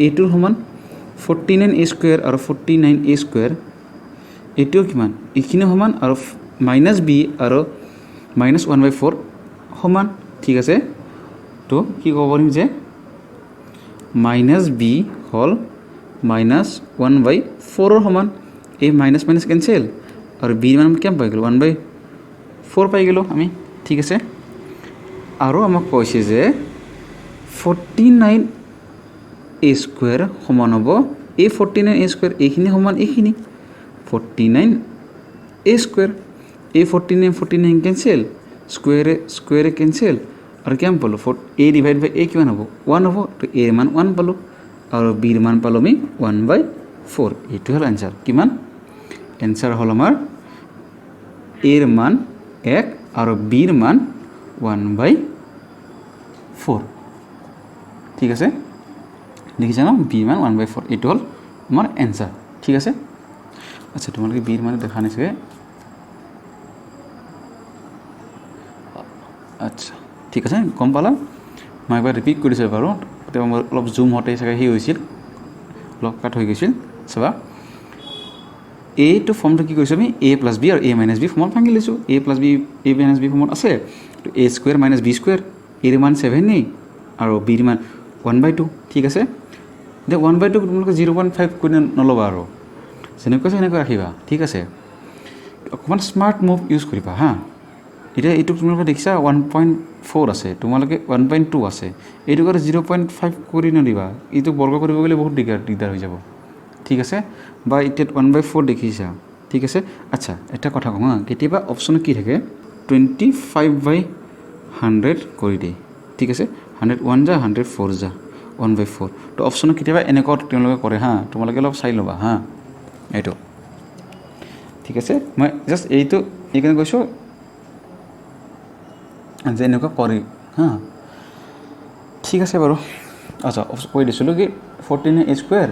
এইটোৰ সমান 49a স্কুৱেৰ আৰু 49a স্কুৱেৰ এইটোও কিমান এইখিনি সমান আৰু মাইনাছ বি আৰু মাইনাছ 1/4 সমান ঠিক আছে তো কি ক'ব পাৰিম যে মাইনাছ বি হ'ল মাইনাছ 1/4ৰ সমান এই মাইনাছ মাইনাছ কেঞ্চেল আৰু বিৰ মান কিমান পাই গ'লোঁ 1/4 পাই গ'লোঁ আমি ঠিক আছে আৰু আমাক কৈছে যে 49a স্কুৱেৰ সমান হ'ব এই 49a স্কুৱেৰ এইখিনি সমান এইখিনি 49a স্কুৱেৰ এই 49 কেঞ্চেল স্কুৱেৰে কেঞ্চেল আৰু কিমান পালোঁ a ডিভাইড বাই a কিমান হ'ব 1 হ'ব তো a মান 1 পালোঁ আৰু বিৰ মান পালোঁ আমি 1/4 এইটো হ'ল এনচাৰ কিমান এনচাৰ হ'ল আমাৰ এৰ মান 1 আৰু বিৰ মান 1/4 ঠিক আছে দেখিছা ন বিৰ মান 1/4 এইটো হ'ল আমাৰ এনচাৰ ঠিক আছে আচ্ছা তোমালোকে বিৰ মান দেখা নাছিলে আচ্ছা ঠিক আছে গম পালা মই একবাৰ ৰিপিট কৰিছোঁ বাৰু তেতিয়া মোৰ অলপ জুম হওঁতে চাগে সেই হৈছিল অলপ কাট হৈ গৈছিল চাবা এইটো ফৰ্মটো কি কৰিছোঁ আমি a প্লাছ বি আৰু a মাইনাছ বি ফৰ্মত ভাঙি লৈছোঁ a plus B a minus B ফৰ্মত আছে তো a square minus b square এৰ মান 7a আৰু বিৰ মান 1/2 ঠিক আছে এতিয়া 1/2 তোমালোকে 0.5 কৰি নল'বা আৰু যেনেকৈ সেনেকৈ ৰাখিবা ঠিক আছে অকণমান স্মাৰ্ট মুভ ইউজ কৰিবা হা এতিয়া এইটো তোমালোকে দেখিছা 1.4 আছে তোমালোকে 1.2 আছে এইটো আৰু 0.5 কৰি নদিবা এইটো বৰ্গ কৰিব গ'লে বহুত দিগদাৰ হৈ যাব ঠিক আছে বা এতিয়া 1/4 দেখিছা ঠিক আছে আচ্ছা এটা কথা কওঁ হা কেতিয়াবা অপশ্যন কি থাকে 25/100 কৰি দিয়ে ঠিক আছে 101 যা 104 যা 1/4 তো অপশ্যন কেতিয়াবা এনেকুৱা তেওঁলোকে কৰে হা তোমালোকে অলপ চাই ল'বা হা এইটো ঠিক আছে মই জাষ্ট এইটো এইকাৰণে কৈছোঁ যে এনেকুৱা কৰি হা ঠিক আছে বাৰু আচ্ছা কৈ দিছিলোঁ কি 49a স্কুৱেৰ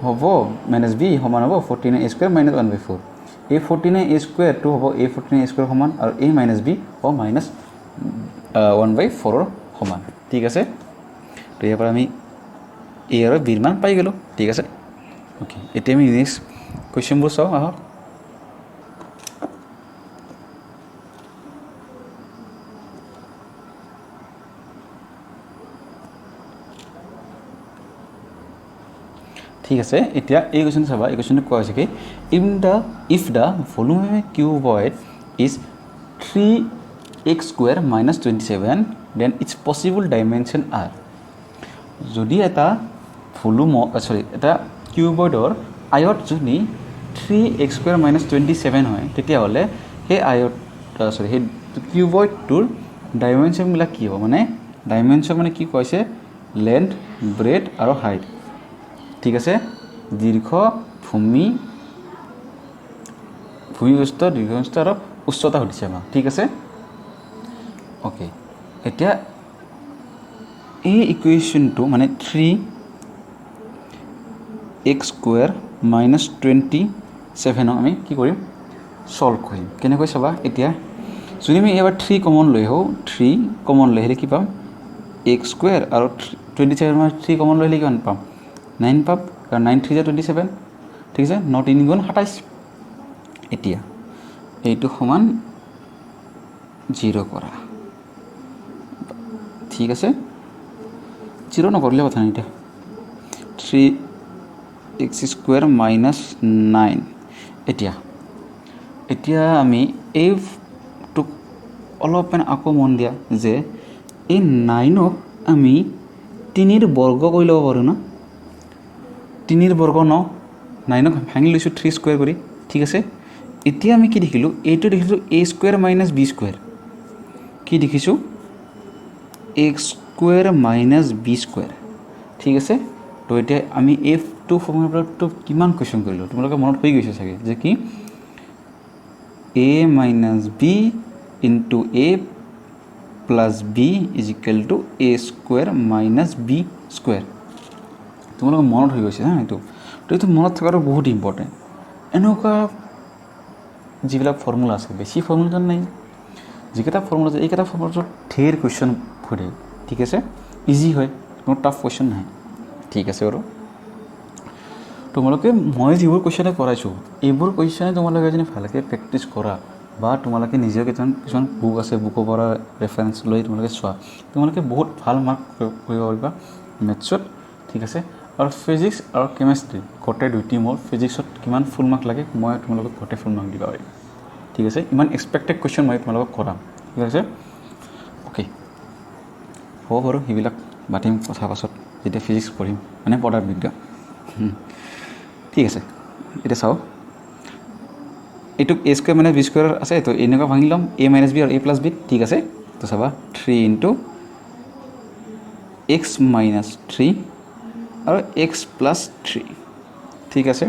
হ'ব মাইনাছ বি সমান হ'ব 49a স্কুৱেৰ মাইনাছ 1/4 এই 49a স্কুৱেৰটো হ'ব a 49a স্কুৱেৰ সমান আৰু a মাইনাছ বি হ'ব মাইনাছ 1/4 সমান ঠিক আছে তো ইয়াৰ পৰা আমি এ আৰু বিৰ মান পাই গ'লোঁ ঠিক আছে ওকে এতিয়া আমি নেক্সট কুৱেশ্যনবোৰ চাওঁ আহক ঠিক আছে এতিয়া এই কুৱেশ্যন চাবা এই কুৱেশ্যনটো কোৱা হৈছে কি if the volume of a cuboid is 3x² minus 27 then its possible dimension are যদি এটা ভলিউম এটা কিউবয়ডৰ আয়ত যদি 3x² minus 27 হয় তেতিয়াহ'লে সেই আয়ত সেই কিউবয়ডটোৰ ডাইমেনশ্যনবিলাক কি হ'ব মানে ডাইমেনশ্যন মানে কি কৈছে লেন্থ ব্ৰেথ আৰু হাইট ঠিক আছে দীৰ্ঘ ভূমিবৃষ্ঠ দীৰ্ঘবৃষ্ঠ আৰু উচ্চতা সুধিছে আমাক ঠিক আছে ওকে এতিয়া এই ইকুৱেশ্যনটো মানে 3x² minus 27 আমি কি কৰিম সলভ কৰিম কেনেকৈ চাবা এতিয়া যদি আমি এবাৰ 3 কমন লৈ আহোঁ 3 কমন লৈ আহিলে কি পাম x² আৰু 27 মানে 3 কমন লৈ আহিলে কিমান পাম 9 পাম কাৰণ 9 3 27 ঠিক আছে 9 3 গুণ 27 এতিয়া এইটো সমান 0 কৰা ঠিক আছে 0 নকৰিলে কথা নাই এতিয়া 3x² minus 9 এতিয়া আমি এইটোক অলপমান আকৌ মন দিয়া যে এই 9ক আমি 3ৰ বৰ্গ কৰি ল'ব পাৰোঁ না 3ৰ বৰ্গ 9ক ভাঙি লৈছোঁ 3² কৰি ঠিক আছে এতিয়া আমি কি দেখিলোঁ এইটো দেখিছোঁ a² minus b² কি দেখিছোঁ x² minus b² ঠিক আছে তো এতিয়া আমি f2 ফৰ্মুলাটো কিমান কুৱেশ্যন কৰিলোঁ তোমালোকে মনত হৈ গৈছে চাগে যে কি a minus b into a plus b is equal to a² minus b² তোমালোকে মনত হৈ গৈছে হা এইটো তো এইটো মনত থকাটো বহুত ইম্পৰ্টেণ্ট এনেকুৱা যিবিলাক ফৰ্মুলা আছে বেছি ফৰ্মুলা নাই যিকেইটা ফৰ্মুলা আছে এইকেইটা ফৰ্মুলাটো ঢেৰ কুৱেশ্যন সোধে ঠিক আছে ইজি হয় কোনো টাফ কুৱেশ্যন নাই ঠিক আছে বাৰু তোমালোকে মই যিবোৰ কুৱেশ্যনে কৰাইছোঁ এইবোৰ কুৱেশ্যনে তোমালোকে যদি ভালকৈ প্ৰেক্টিছ কৰা বা তোমালোকে নিজেও কিছুমান বুক আছে বুকৰ পৰা ৰেফাৰেঞ্চ লৈ তোমালোকে চোৱা তোমালোকে বহুত ভাল মাৰ্ক কৰিব পাৰিবা মেথছত ঠিক আছে আৰু ফিজিক্স আৰু কেমেষ্ট্ৰি গোটেই দুইটি মোৰ ফিজিক্সত কিমান ফুল মাৰ্ক লাগে মই তোমালোকক গোটেই ফুল মাৰ্ক দিব পাৰিম ঠিক আছে ইমান এক্সপেক্টেড কুৱেশ্যন মই তোমালোকক কৰাম ঠিক আছে অ'কে হ'ব বাৰু সেইবিলাক পাতিম কথা পাছত যেতিয়া ফিজিক্স পঢ়িম মানে পদাৰ্থ বিজ্ঞান ঠিক আছে এতিয়া চাওঁ এইটোক a² minus b² আছে তো এনেকুৱা ভাঙি ল'ম a minus b আৰু a plus b ঠিক আছে তো চাবা 3 into x minus 3 আৰু x plus 3 ঠিক আছে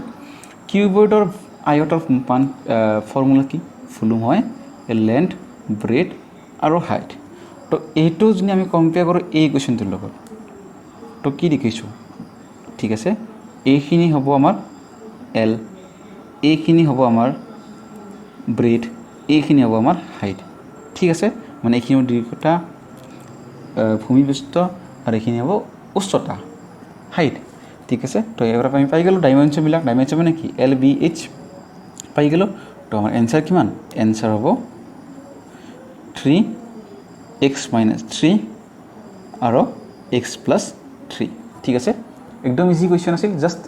কিউবয়ডৰ আয়তৰ ফৰ্মুলা কি ভলিউম হয় লেন্থ ব্ৰেথ আৰু হাইট তো এইটো যদি আমি কম্পেয়াৰ কৰোঁ এই কুৱেশ্যনটোৰ লগত তো কি দেখিছোঁ ঠিক আছে এইখিনি হ'ব আমাৰ এল এইখিনি হ'ব আমাৰ ব্ৰেথ এইখিনি হ'ব আমাৰ হাইট ঠিক আছে মানে এইখিনি হ'ব দীৰ্ঘতা ভূমিবৃষ্ঠ আৰু এইখিনি হ'ব উচ্চতা হাইট ঠিক আছে তো ইয়াৰ পৰা আমি পাই গ'লোঁ ডাইমেনশ্যনবিলাক ডাইমেনশ্যন মানে কি এল বি এইচ পাই গ'লোঁ তো আমাৰ এনচাৰ কিমান এনচাৰ হ'ব 3x minus 3 আৰু x plus 3 ঠিক আছে একদম ইজি কুৱেশ্যন আছিল জাষ্ট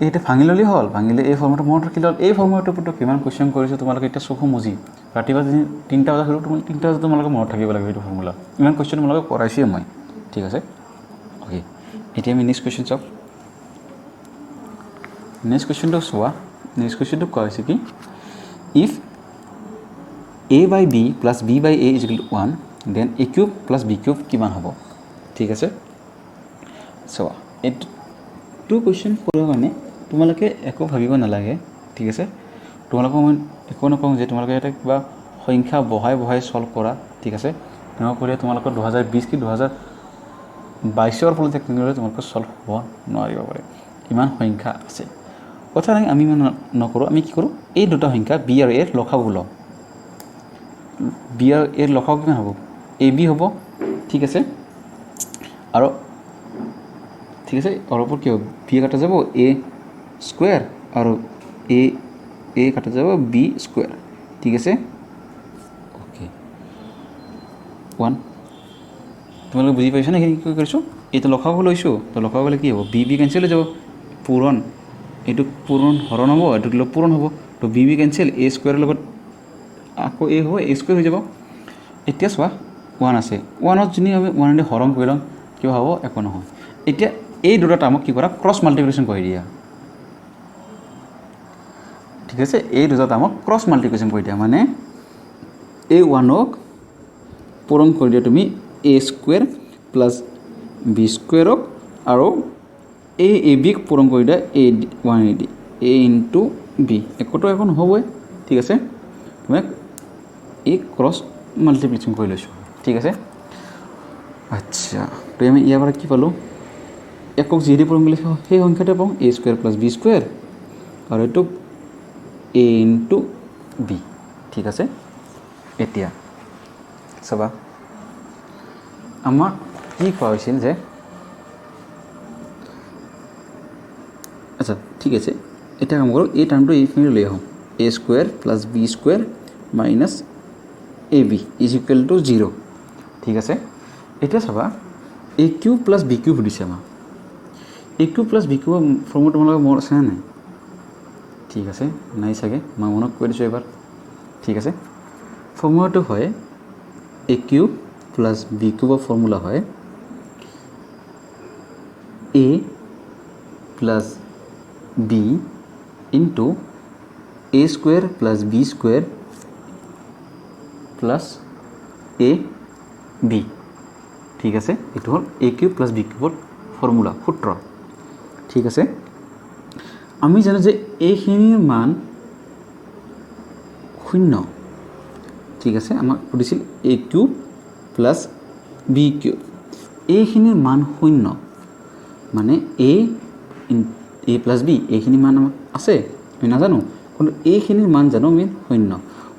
এইটো ভাঙি ল'লেই হ'ল ভাঙিলে এই ফৰ্মুলাটো মনত ৰাখি ল'ল এই ফৰ্মুলাটোৰ ওপৰত কিমান কুৱেশ্যন কৰিছোঁ তোমালোকে এতিয়া চকু মুজি ৰাতিপুৱা যদি 3টা বজাত হ'লেও তুমি 3টা বজাত তোমালোকে মনত থাকিব লাগিব এইটো ফৰ্মুলা ইমান কুৱেশ্যন তোমালোকে কৰাইছোৱে মই ঠিক আছে অ'কে এতিয়া আমি নেক্সট কুৱেশ্যন চাওক নেক্সট কুৱেশ্যনটো চোৱা নেক্সট কুৱেশ্যনটো কোৱা হৈছে কি if a/b plus b/a is equal to 1 then a³ plus b³ কিমান হ'ব ঠিক আছে চোৱা এইটো কুৱেশ্যন কৰাৰ কাৰণে তোমালোকে একো ভাবিব নালাগে ঠিক আছে তোমালোকক মই একো নকওঁ যে তোমালোকে এটা কিবা সংখ্যা বহাই সলভ কৰা ঠিক আছে তেনেকুৱা কৰিলে তোমালোকৰ 2020 কি 2022ৰ পলিটেকনিকলৈ তোমালোকৰ সলভ হ'ব নোৱাৰিব পাৰে ইমান সংখ্যা আছে কথা নাই আমি নকৰোঁ আমি কি কৰোঁ এই দুটা সংখ্যা বি আৰু এৰ লসাগু লওঁ বি আৰু এৰ লসাগু কিমান হ'ব এ বি হ'ব ঠিক আছে আৰু ঠিক আছে আৰু ওপৰত কি হ'ব বি কাটা যাব এ স্কুৱেৰ আৰু এ কাটা যাব বি স্কুৱেৰ ঠিক আছে অ'কে 1 তোমালোকে বুজি পাইছা নে কি কৰিছোঁ এইটো লখাব লৈছোঁ তো লখাব গ'লে কি হ'ব বি বি কেঞ্চেল হৈ যাব পূৰণ এইটো পূৰণ হৰণ হ'ব এইটো পূৰণ হ'ব তো বি বি কেঞ্চেল এ স্কুৱেৰৰ লগত আকৌ এ হ'ব এ স্কুৱেৰ হৈ যাব এতিয়া চোৱা 1 আছে 1ত যদি আমি 1 হৰণ কৰি লওঁ কিবা হ'ব একো নহয় এতিয়া এই দুটা টাৰ্মক কি কৰা ক্ৰছ মাল্টিপ্লিকেশ্যন কৰি দিয়া ঠিক আছে এই দুটা টাৰ্মক ক্ৰছ মাল্টিপ্লিকেশ্যন কৰি দিয়া মানে এই 1ক পূৰণ কৰি দিয়া তুমি এ স্কুৱেৰ প্লাছ বি স্কুৱেৰক আৰু এ বিক পূৰণ কৰি দিয়া এ 1 ডি এ ইনটু বি একোটো একো নহ'বই ঠিক আছে তুমি এই ক্ৰছ মাল্টিপ্লিকেশ্যন কৰি লৈছোঁ ঠিক আছে আচ্ছা তো আমি ইয়াৰ পৰা কি পালোঁ একক যিহেতু পূৰণ কৰিলে সেই সংখ্যাটো পাওঁ এ স্কুৱেৰ প্লাছ বি স্কুৱেৰ আৰু এইটো এ ইনটু বি ঠিক আছে এতিয়া চাবা আমাক কি কোৱা হৈছিল যে আচ্ছা ঠিক আছে এটা কাম কৰোঁ এই টাৰ্মটো এইখিনি লৈ আহোঁ a square plus b square minus a b is equal to 0 ঠিক আছে এতিয়া চাবা a cube plus b cube সুধিছে আমাক এ কিউব প্লাছ বি কিউবৰ ফৰ্মুলা তোমালোকৰ মনত আছেনে নাই ঠিক আছে নাই চাগে মই মনত কৈ দিছোঁ এবাৰ ঠিক আছে ফৰ্মুলাটো হয় এ কিউব প্লাছ বি কিউবৰ ফৰ্মুলা হয় a plus b into a square plus b square plus a b ঠিক আছে এইটো হ'ল এ কিউব প্লাছ বি কিউবৰ ফৰ্মুলা সূত্ৰ ঠিক আছে আমি জানো যে এইখিনিৰ মান 0 ঠিক আছে আমাক সুধিছিল এ কিউব প্লাছ বি কিউব এইখিনিৰ মান 0 মানে এ প্লাছ বি এইখিনি মান আমাক আছে আমি নাজানো কিন্তু এইখিনিৰ মান জানো আমি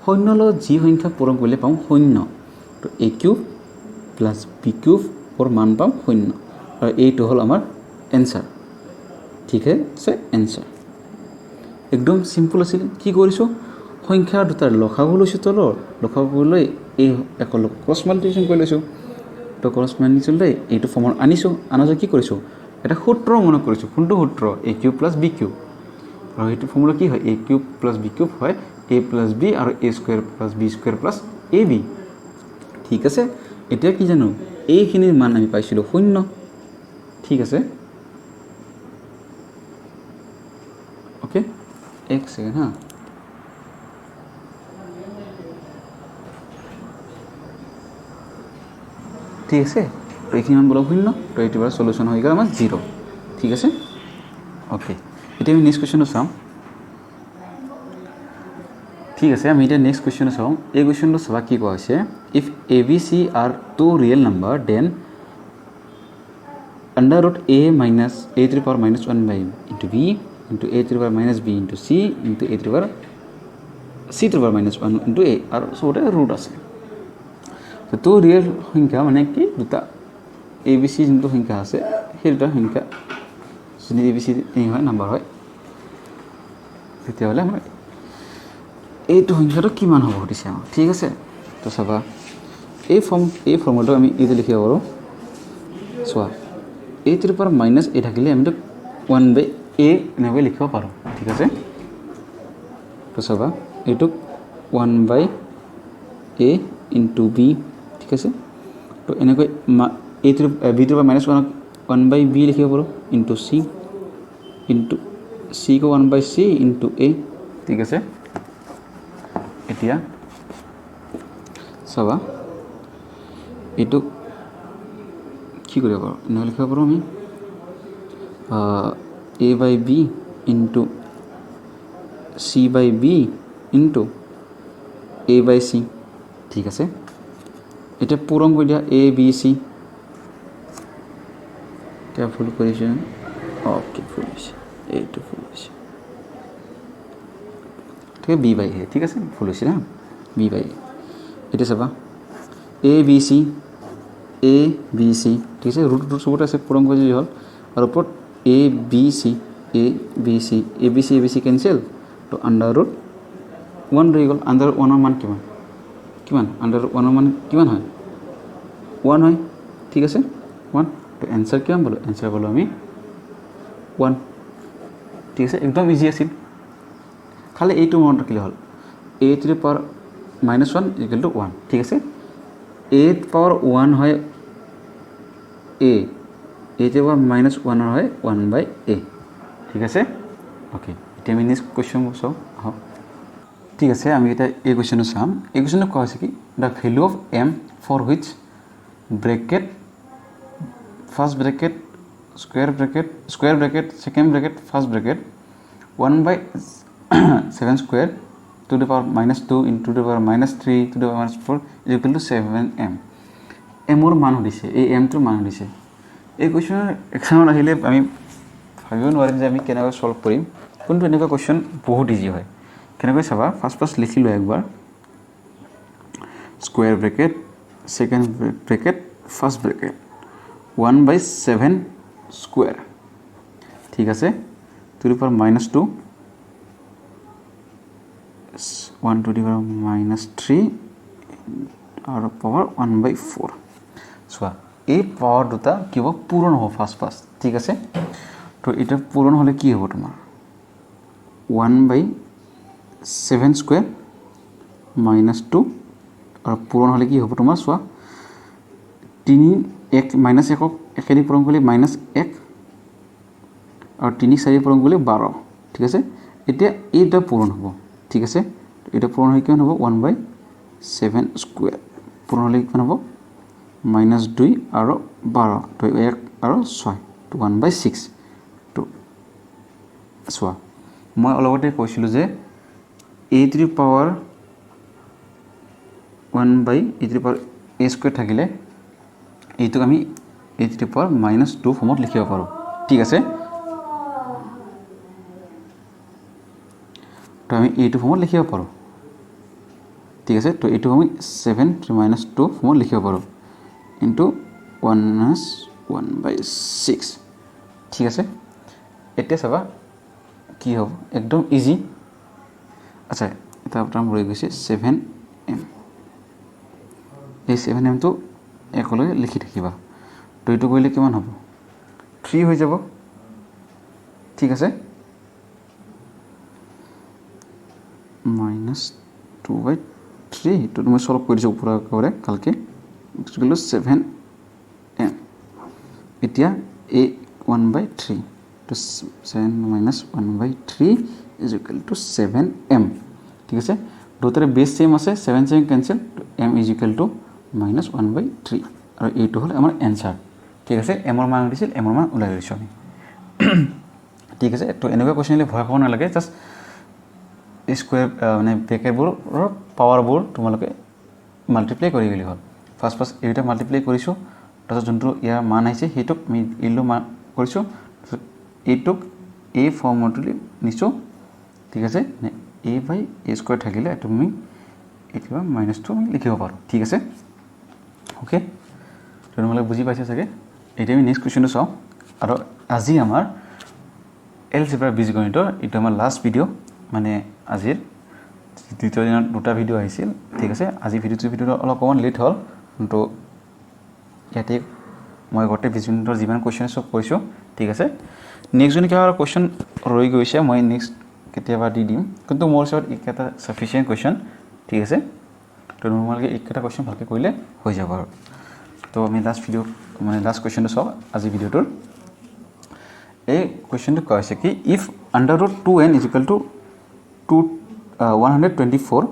0 লগত যি সংখ্যা পূৰণ কৰিলে পাওঁ 0 তো এ কিউব প্লাছ বি কিউবৰ মান পাম 0 আৰু এইটো হ'ল আমাৰ এনচাৰ ঠিক আছে এনচাৰ একদম চিম্পল আছিল কি কৰিছোঁ সংখ্যা দুটাৰ লসাগু লৈছোঁ তলৰ লসাগু লৈ এই একেলগ ক্ৰছ মাল্টিপ্লিকেশ্যন কৰি লৈছোঁ তো ক্ৰছ মাল্টিপ্লিকেশ্যন লৈ এইটো ফৰ্মত আনিছোঁ আনাৰ কি কৰিছোঁ এটা সূত্ৰ মনত কৰিছোঁ কোনটো সূত্ৰ a cube plus b cube আৰু সেইটো ফৰ্মুলা কি হয় a cube plus b cube হয় এ প্লাছ বি আৰু a square plus b square plus a b ঠিক আছে এতিয়া কি জানো এইখিনিৰ মান আমি পাইছিলোঁ 0 ঠিক আছে ওকে এক সেকেন্ড হা ঠিক আছে তো এইখিনি মান বলক 0 তো এইটো বাৰ সলিউশন হৈ গ'ল আমাৰ 0 ঠিক আছে ওকে এতিয়া আমি নেক্সট কোৱেশ্চনটো চাম ঠিক আছে আমি এতিয়া নেক্সট কোৱেশ্চনটো চাম এই কোৱেশ্চনটো চাবা কি কোৱা হৈছে if A B C are two real numbers then under root a minus a to the power minus 1 by into b into a to the power minus b into c into a to the power c to the power minus 1 into a আৰু সবতে root আছে তো real সংখ্যা মানে কি দুটা এ B C যোনটো সংখ্যা আছে সেই দুটা সংখ্যা যদি এ বি চি এই হয় নাম্বাৰ হয় তেতিয়াহ'লে আমাৰ এইটো সংখ্যাটো কিমান হ'ব সুধিছে আমাক ঠিক আছে তো চাবা এই ফৰ্মুলাটো আমি এইটো লিখিব পাৰোঁ চোৱা a to the power minus a থাকিলে আমি 1 by a এনেকৈ লিখিব পাৰোঁ ঠিক আছে তো চাবা এইটো 1 by a into b ঠিক আছে তো এনেকৈ a to b to the power minus 1 by b লিখিব পাৰোঁ into c co 1 by c into a ঠিক আছে এতিয়া চাবা এইটো কি কৰিব পাৰোঁ এনেকৈ লিখিব পাৰোঁ আমি a by b into c by b into a by c ঠিক আছে এটা পূৰণ কৰি দিয়া a b c এতিয়া ফুল কৰিছোঁ ওকে ফুল হৈছে এইটো ফুল হৈছে ঠিক আছে b by a ঠিক আছে ফুল হৈছে না b by a এতিয়া চাবা এ বি চি ঠিক আছে ৰুট চবতে আছে পূৰণ কৰি হ'ল আৰু ওপৰত এ বি চি কেঞ্চেল তো আণ্ডাৰ ৰুট 1 ৰৈ গ'ল আণ্ডাৰ ৰুট 1ৰ মান কিমান আণ্ডাৰ ৰুট 1ৰ মান কিমান হয় 1 হয় ঠিক আছে 1 তো এনচাৰ কিমান পালোঁ এনচাৰ পালোঁ আমি 1 ঠিক আছে একদম ইজি আছিল খালি এইটো মনত ৰাখিলে হ'ল a to the power -1 equal to 1 ঠিক আছে a to the power 1 হয় a to the power -1 হয় 1/a ঠিক আছে ওকে এতিয়া আমি নেক্সট কোৱেশ্চন চাওঁ আহক ঠিক আছে আমি এটা এই কোৱেশ্চনটো চাম এই কোৱেশ্চনটো কোৱা হৈছে কি the value of m for which bracket first bracket square bracket second bracket first bracket 1/7 square to the power -2 into the power -3 to the power -4 is equal to 7m mৰ মান দিছে এই m টোৰ মান দিছে এই কোৱেশ্চনৰ এক্সামত আহিলে আমি ভাবিব নোৱাৰিম যে আমি কেনেকৈ সলভ কৰিম কিন্তু এনেকুৱা কোৱেশ্চন বহুত ইজি হয় কেনেকৈ চাবা ফাৰ্স্ট লিখি লও একবাৰ square bracket second bracket first bracket 1/7 square ঠিক আছে to the power -2 1 to the power -3 और पावर 1/4 চোৱা এই পাৱাৰ দুটা কিবা পূৰণ হ'ব ফাৰ্স্ট ঠিক আছে তো এটা পূৰণ হলে কি হ'ব তোমাৰ 1/7 স্কয়াৰ -2 আৰু পূৰণ হলে কি হ'ব তোমাৰ চোৱা 3 1 -1 একেদি পূৰণ কৰিলে -1 আৰু 3 4 পূৰণ কৰিলে 12 ঠিক আছে এতিয়া এইটা পূৰণ হ'ব ঠিক আছে এটা পূৰণ হৈ কিমান হ'ব 1/7 স্কয়াৰ পূৰণ হলে কিমান হ'ব -2 আৰু 12 তো 1 আৰু 6 তো 1/6 তো চোৱা মই অলপতে কৈছিলো যে a to the power 1/a to the power a square থাকিলে এইটো আমি a to the power -2 ফৰ্মত লিখিব পাৰো ঠিক আছে তো আমি এইটো ফৰ্মত লিখিব পাৰো ঠিক আছে তো এইটো আমি 7 -2 ফৰ্মত লিখিব পাৰো ইনটু 1/6 ঠিক আছে এতিয়া চাবা কি হ'ব একদম ইজি আচ্ছা এটা টাৰ্ম ৰৈ গৈছে 7m এই 7m টো একলৈ লিখি থাকিবা তো এইটো কৰিলে কিমান হ'ব 3 হৈ যাব ঠিক আছে -2/3 তো তুমি সলভ কৰি দিছো পুৰা কৰে কালকে ইকুৱেল 7m এতিয়া a 1/3 তো 7 - 1/3 is equal to 7m ঠিক আছে দুটাৰে বেস সেম আছে 7 cancel m is equal to -1/3 আৰু এইটো হল আমাৰ आंसर ঠিক আছে m ৰ মান দিছিল m ৰ মান উলাই লৈছো আমি ঠিক আছে তো এনেকুৱা কোৱেশ্চনলে ভয় খাব নালাগে জাস্ট স্কয়াৰ মানে ব্ৰেকেটবোৰ পাৱাৰবোৰ তোমালোকে মাল্টিপ্লাই কৰি গলি হ'ল ফাৰ্স্ট এইটা মাল্টিপ্লাই কৰিছো তাৰছত যোনটো ইয়াৰ মান আহিছে হেতুক আমি ইলো মান কৰিছো এইটুক a ফৰ্মুলাটো নিছো ঠিক আছে a/a স্কয়াৰ থাকিলে তুমি এতিয়া -2 আমি লিখিব পাৰো ঠিক আছে ওকে তো তোমালোকে বুজি পাইছা চাগে এতিয়া আমি নেক্সট কোৱেশ্চনটো চাও আৰু আজি আমাৰ এলজেব্ৰা বীজগণিতৰ এটা আমাৰ লাষ্ট ভিডিও মানে আজিৰ দ্বিতীয় দিনৰ দুটা ভিডিও আহিছিল ঠিক আছে আজি ভিডিওটো অলপ কমন লেট হল কিন্তু ইয়াতে মই গটে বীজগণিতৰ যিমান কোৱেশ্চন সব কৈছো ঠিক আছে নেক্সট জনি কিবা কোৱেশ্চন ৰৈ গৈছে মই নেক্সট কেতিয়াবা দি দিম কিন্তু মোৰ ওচৰত একটা সাফিসিয়েন্ট কোৱেশ্চন ঠিক আছে তো তোমালোকে একটা কোৱেশ্চন ভালকে কৰিলে হৈ যাব আৰু তো আমি লাষ্ট ভিডিও মানে লাষ্ট কোৱেশ্চনটো চাও আজি ভিডিওটোৰ এই কোৱেশ্চনটো কৈছে কি if √2n = 124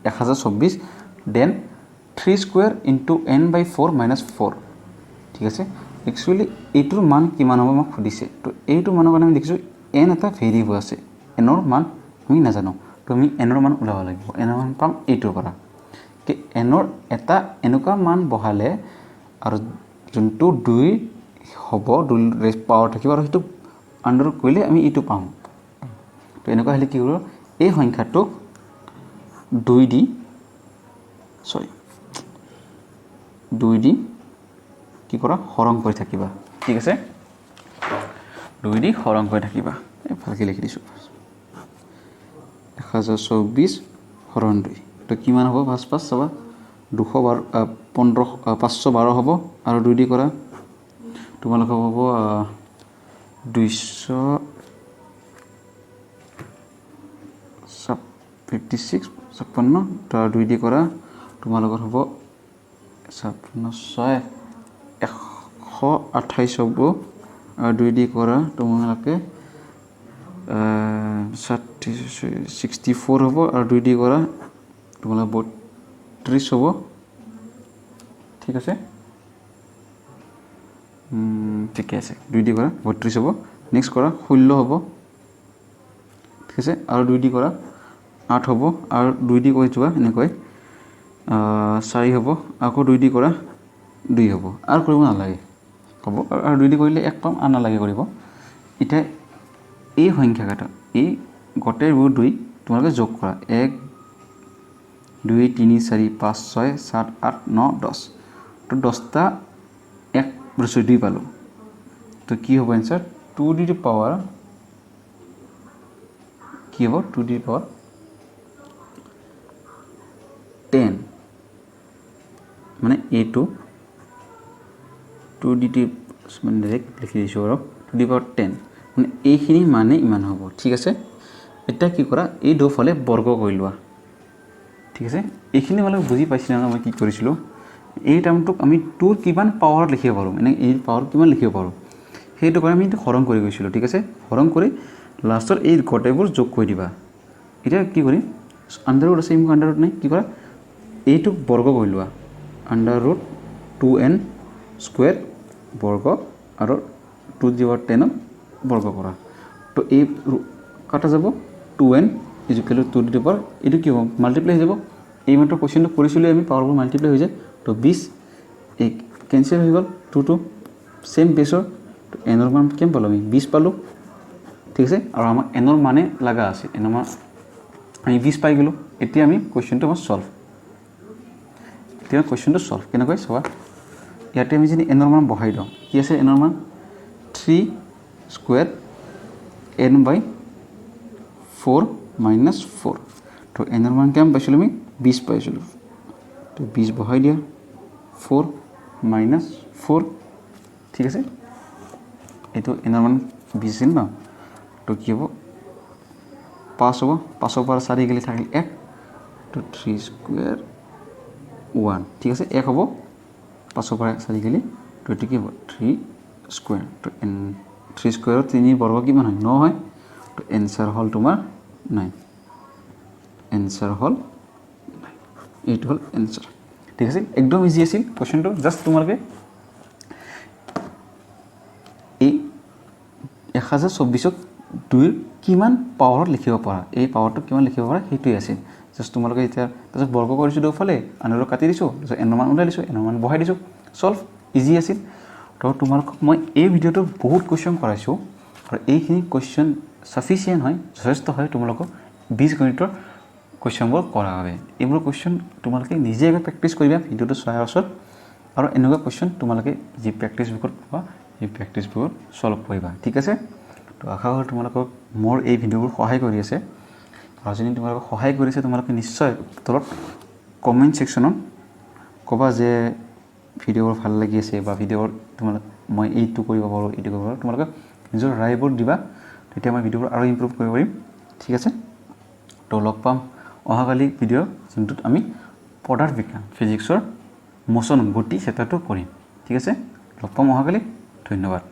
1024 then 3 square into n/4 - 4 ঠিক আছে एक्चुअली এইটোৰ মান কিমান হ'ব মোক খুদিছে তো এইটো মানৰ কাৰণে আমি দেখিছো n এটা ভেৰিয়েবল আছে n ৰ মান আমি নাজানো তুমি n ৰ মান উলাব লাগিব n ৰ মান পাম এইটোৰ পৰা কি n ৰ এটা এনেকুৱা মান বহালে আৰু যোনটো 2 হ'ব 2 ৰেজ পাৱাৰ থাকিব আৰু হেতু আন্ডাৰ কৰিলে আমি এইটো পাম তো এনেকুৱা হলে কি হ'ব এই সংখ্যাটো 2 দি সৰি 2 দি কি কৰা হৰণ কৰি থাকিবা ঠিক আছে 2 দি হৰণ কৰি থাকিবা ভালকৈ লিখি দিছোঁ 1024 হৰণ 2 তো কিমান হ'ব ফাৰ্ষ্ট চাবা 512 হ'ব আৰু 2 দি কৰা তোমালোকৰ হ'ব 256 তাৰ 2 দি কৰা তোমালোকৰ হ'ব 56 128 হ'ব আৰু 2 দি কৰা তোমালোকে 64 হ'ব আৰু 2 দি কৰা তোমালোকৰ 32 হ'ব ঠিক আছে ঠিকে আছে 2 দি কৰা 32 হ'ব নেক্সট কৰা 16 হ'ব ঠিক আছে আৰু 2 দি কৰা 8 হ'ব আৰু 2 দি কৰি যোৱা এনেকৈ 4 হ'ব আকৌ 2 দি কৰা 2 হ'ব আৰু কৰিব নালাগে হ'ব আৰু 2 দি কৰিলে এক পাম আৰু নালাগে কৰিব এতিয়া এই সংখ্যাকেইটা এই গোটেইবোৰ 2 তোমালোকে যোগ কৰা 1 2 3 4 5 6 7 8 9 10 তো 10টা 1 2 পালো তো কি হ'ব आंसर 2 টু দি পাৱাৰ কি হ'ব 2 টু দি পাৱাৰ 10 মানে a2 2 di মানে ডাইৰেক্ট লিখি দিছোঁ আৰু 2 দি পাৱাৰ 10 মানে এইখিনি মানে ইমান হ'ব ঠিক আছে এটা কি কৰা এই দুফালে বৰ্গ কৰি লোৱা ঠিক আছে এইখিনি মানে বুজি পাইছিলা না মই কি কৰিছিলোঁ এই টাৰ্মটোক আমি 2 কিমান পাৱাৰত লিখিব পাৰোঁ মানে এই পাৱাৰ কিমান লিখিব পাৰোঁ সেইটো কাৰণে আমি হৰণ কৰি গৈছিলোঁ ঠিক আছে হৰণ কৰি লাষ্টৰ এই গোটেইবোৰ যোগ কৰি দিবা এতিয়া কি কৰিম আন্ডাৰ ৰুট আছে ইমান আন্ডাৰ ৰুট নাই কি কৰা এইটোক বৰ্গ কৰি লোৱা আন্ডাৰ ৰুট 2n স্কয়াৰ বৰ্গ আৰু 2 দি পাৱাৰ 10 বৰ্গ কৰা তো এই কাটা যাব 2n = 2 দি পাৱাৰ এইটো কি হ'ব মাল্টিপ্লাই হৈ যাব এই মাত্ৰ কোৱেশ্চনটো কৰিছিলোঁ আমি পাৱাৰবোৰ মাল্টিপ্লাই হৈ যায় তো 20 এই কেনসেল হৈ গ'ল 2 টু সেম বেছৰ তো n ৰ মান কিমান পালোঁ আমি 20 পালোঁ ঠিক আছে আৰু আমাৰ n ৰ মানে লাগা আছে n ৰ মান আমি 20 পাই গ'লো এতিয়া আমি কোৱেশ্চনটো সলভ এতিয়া কোৱেশ্চনটো সলভ কেনেকৈ চাবা ইয়াতে আমি যদি n ৰ মান বহাই দিওঁ কি আছে n ৰ মান 3 স্কয়াৰ n by 4 minus 4 তো n ৰ মান কিমান পাইছিলোঁ আমি 20 পাইছিলোঁ তো 20 বহাই দিয়া 4 minus 4 ঠিক আছে এইটো n ৰ মান 20 আছিল না তো কি হ'ব 5 হ'ব 5 ৰ পৰা 4 গেলি থাকিল 1 তো 3 স্কয়াৰ 1 ঠিক আছে 1 হ'ব 5 ৰ পৰা 4 গেলি তো এটো কি হ'ব 3 স্কয়াৰ তো n 3 স্কয়াৰৰ 3 বৰ্গ কিমান হয় 9 হয় তো এনসাৰ হল তোমাৰ 9 এনসার হল এইটো হল এনসার ঠিক আছে একদম ইজি আছিল কোশ্চেনটো জাস্ট তোমালোকে এই 1024ক 2 কিমান পাৱাৰত লিখিব পাৰা এই পাৱাৰটো কিমান লিখিব পাৰা সেইটোই আছে জাস্ট তোমালোকে এতিয়া তাৰপিছত বৰ্গ কৰিছো দুফালে আনৰো কাটি দিছো তাৰপিছত n মান উলাই দিছো n মান বহাই দিছো সলভ ইজি আছিল তো তোমালোকক মই এই ভিডিওটো বহুত কোশ্চেন কৰাইছো আৰু এইখিনি কোশ্চেন সাফিসিয়েন্ট হয় যথেষ্ট হয় তোমালোকক বীজগণিতৰ কোশ্চেনবোৰ কৰা হবে এইবোৰ কোশ্চেন তোমালোকে নিজে এবাৰ প্ৰেক্টিস কৰিবা ভিডিওটো চাই আছৰ আৰু এনেকুৱা কোশ্চেন তোমালোকে যি প্ৰেক্টিস বুকত পাবা এই প্ৰেক্টিস বুকত সলভ কৰিবা ঠিক আছে তো আশা কৰো তোমালোকক মোৰ এই ভিডিওবোৰ সহায় কৰি আছে আৰু যদি তোমালোকক সহায় কৰিছে তোমালোকে নিশ্চয় তলত কমেন্ট সেকশনত কবা যে ভিডিওবোৰ ভাল লাগি আছে বা ভিডিওৰ তোমালোক মই এইটো কৰিব পাৰো এইটো কৰিব পাৰো তোমালোকে নিজৰ ৰায়বোৰ দিবা তেতিয়া মই ভিডিওবোৰ আৰু ইমপ্ৰুভ কৰিব পাৰিম ঠিক আছে তো লগ পাম অহাকালি ভিডিও যোনটোত আমি পদাৰ্থ বিজ্ঞান ফিজিক্সৰ মোচন গতি সেটাটো কৰিম ঠিক আছে লগ পাম অহাকালি ধন্যবাদ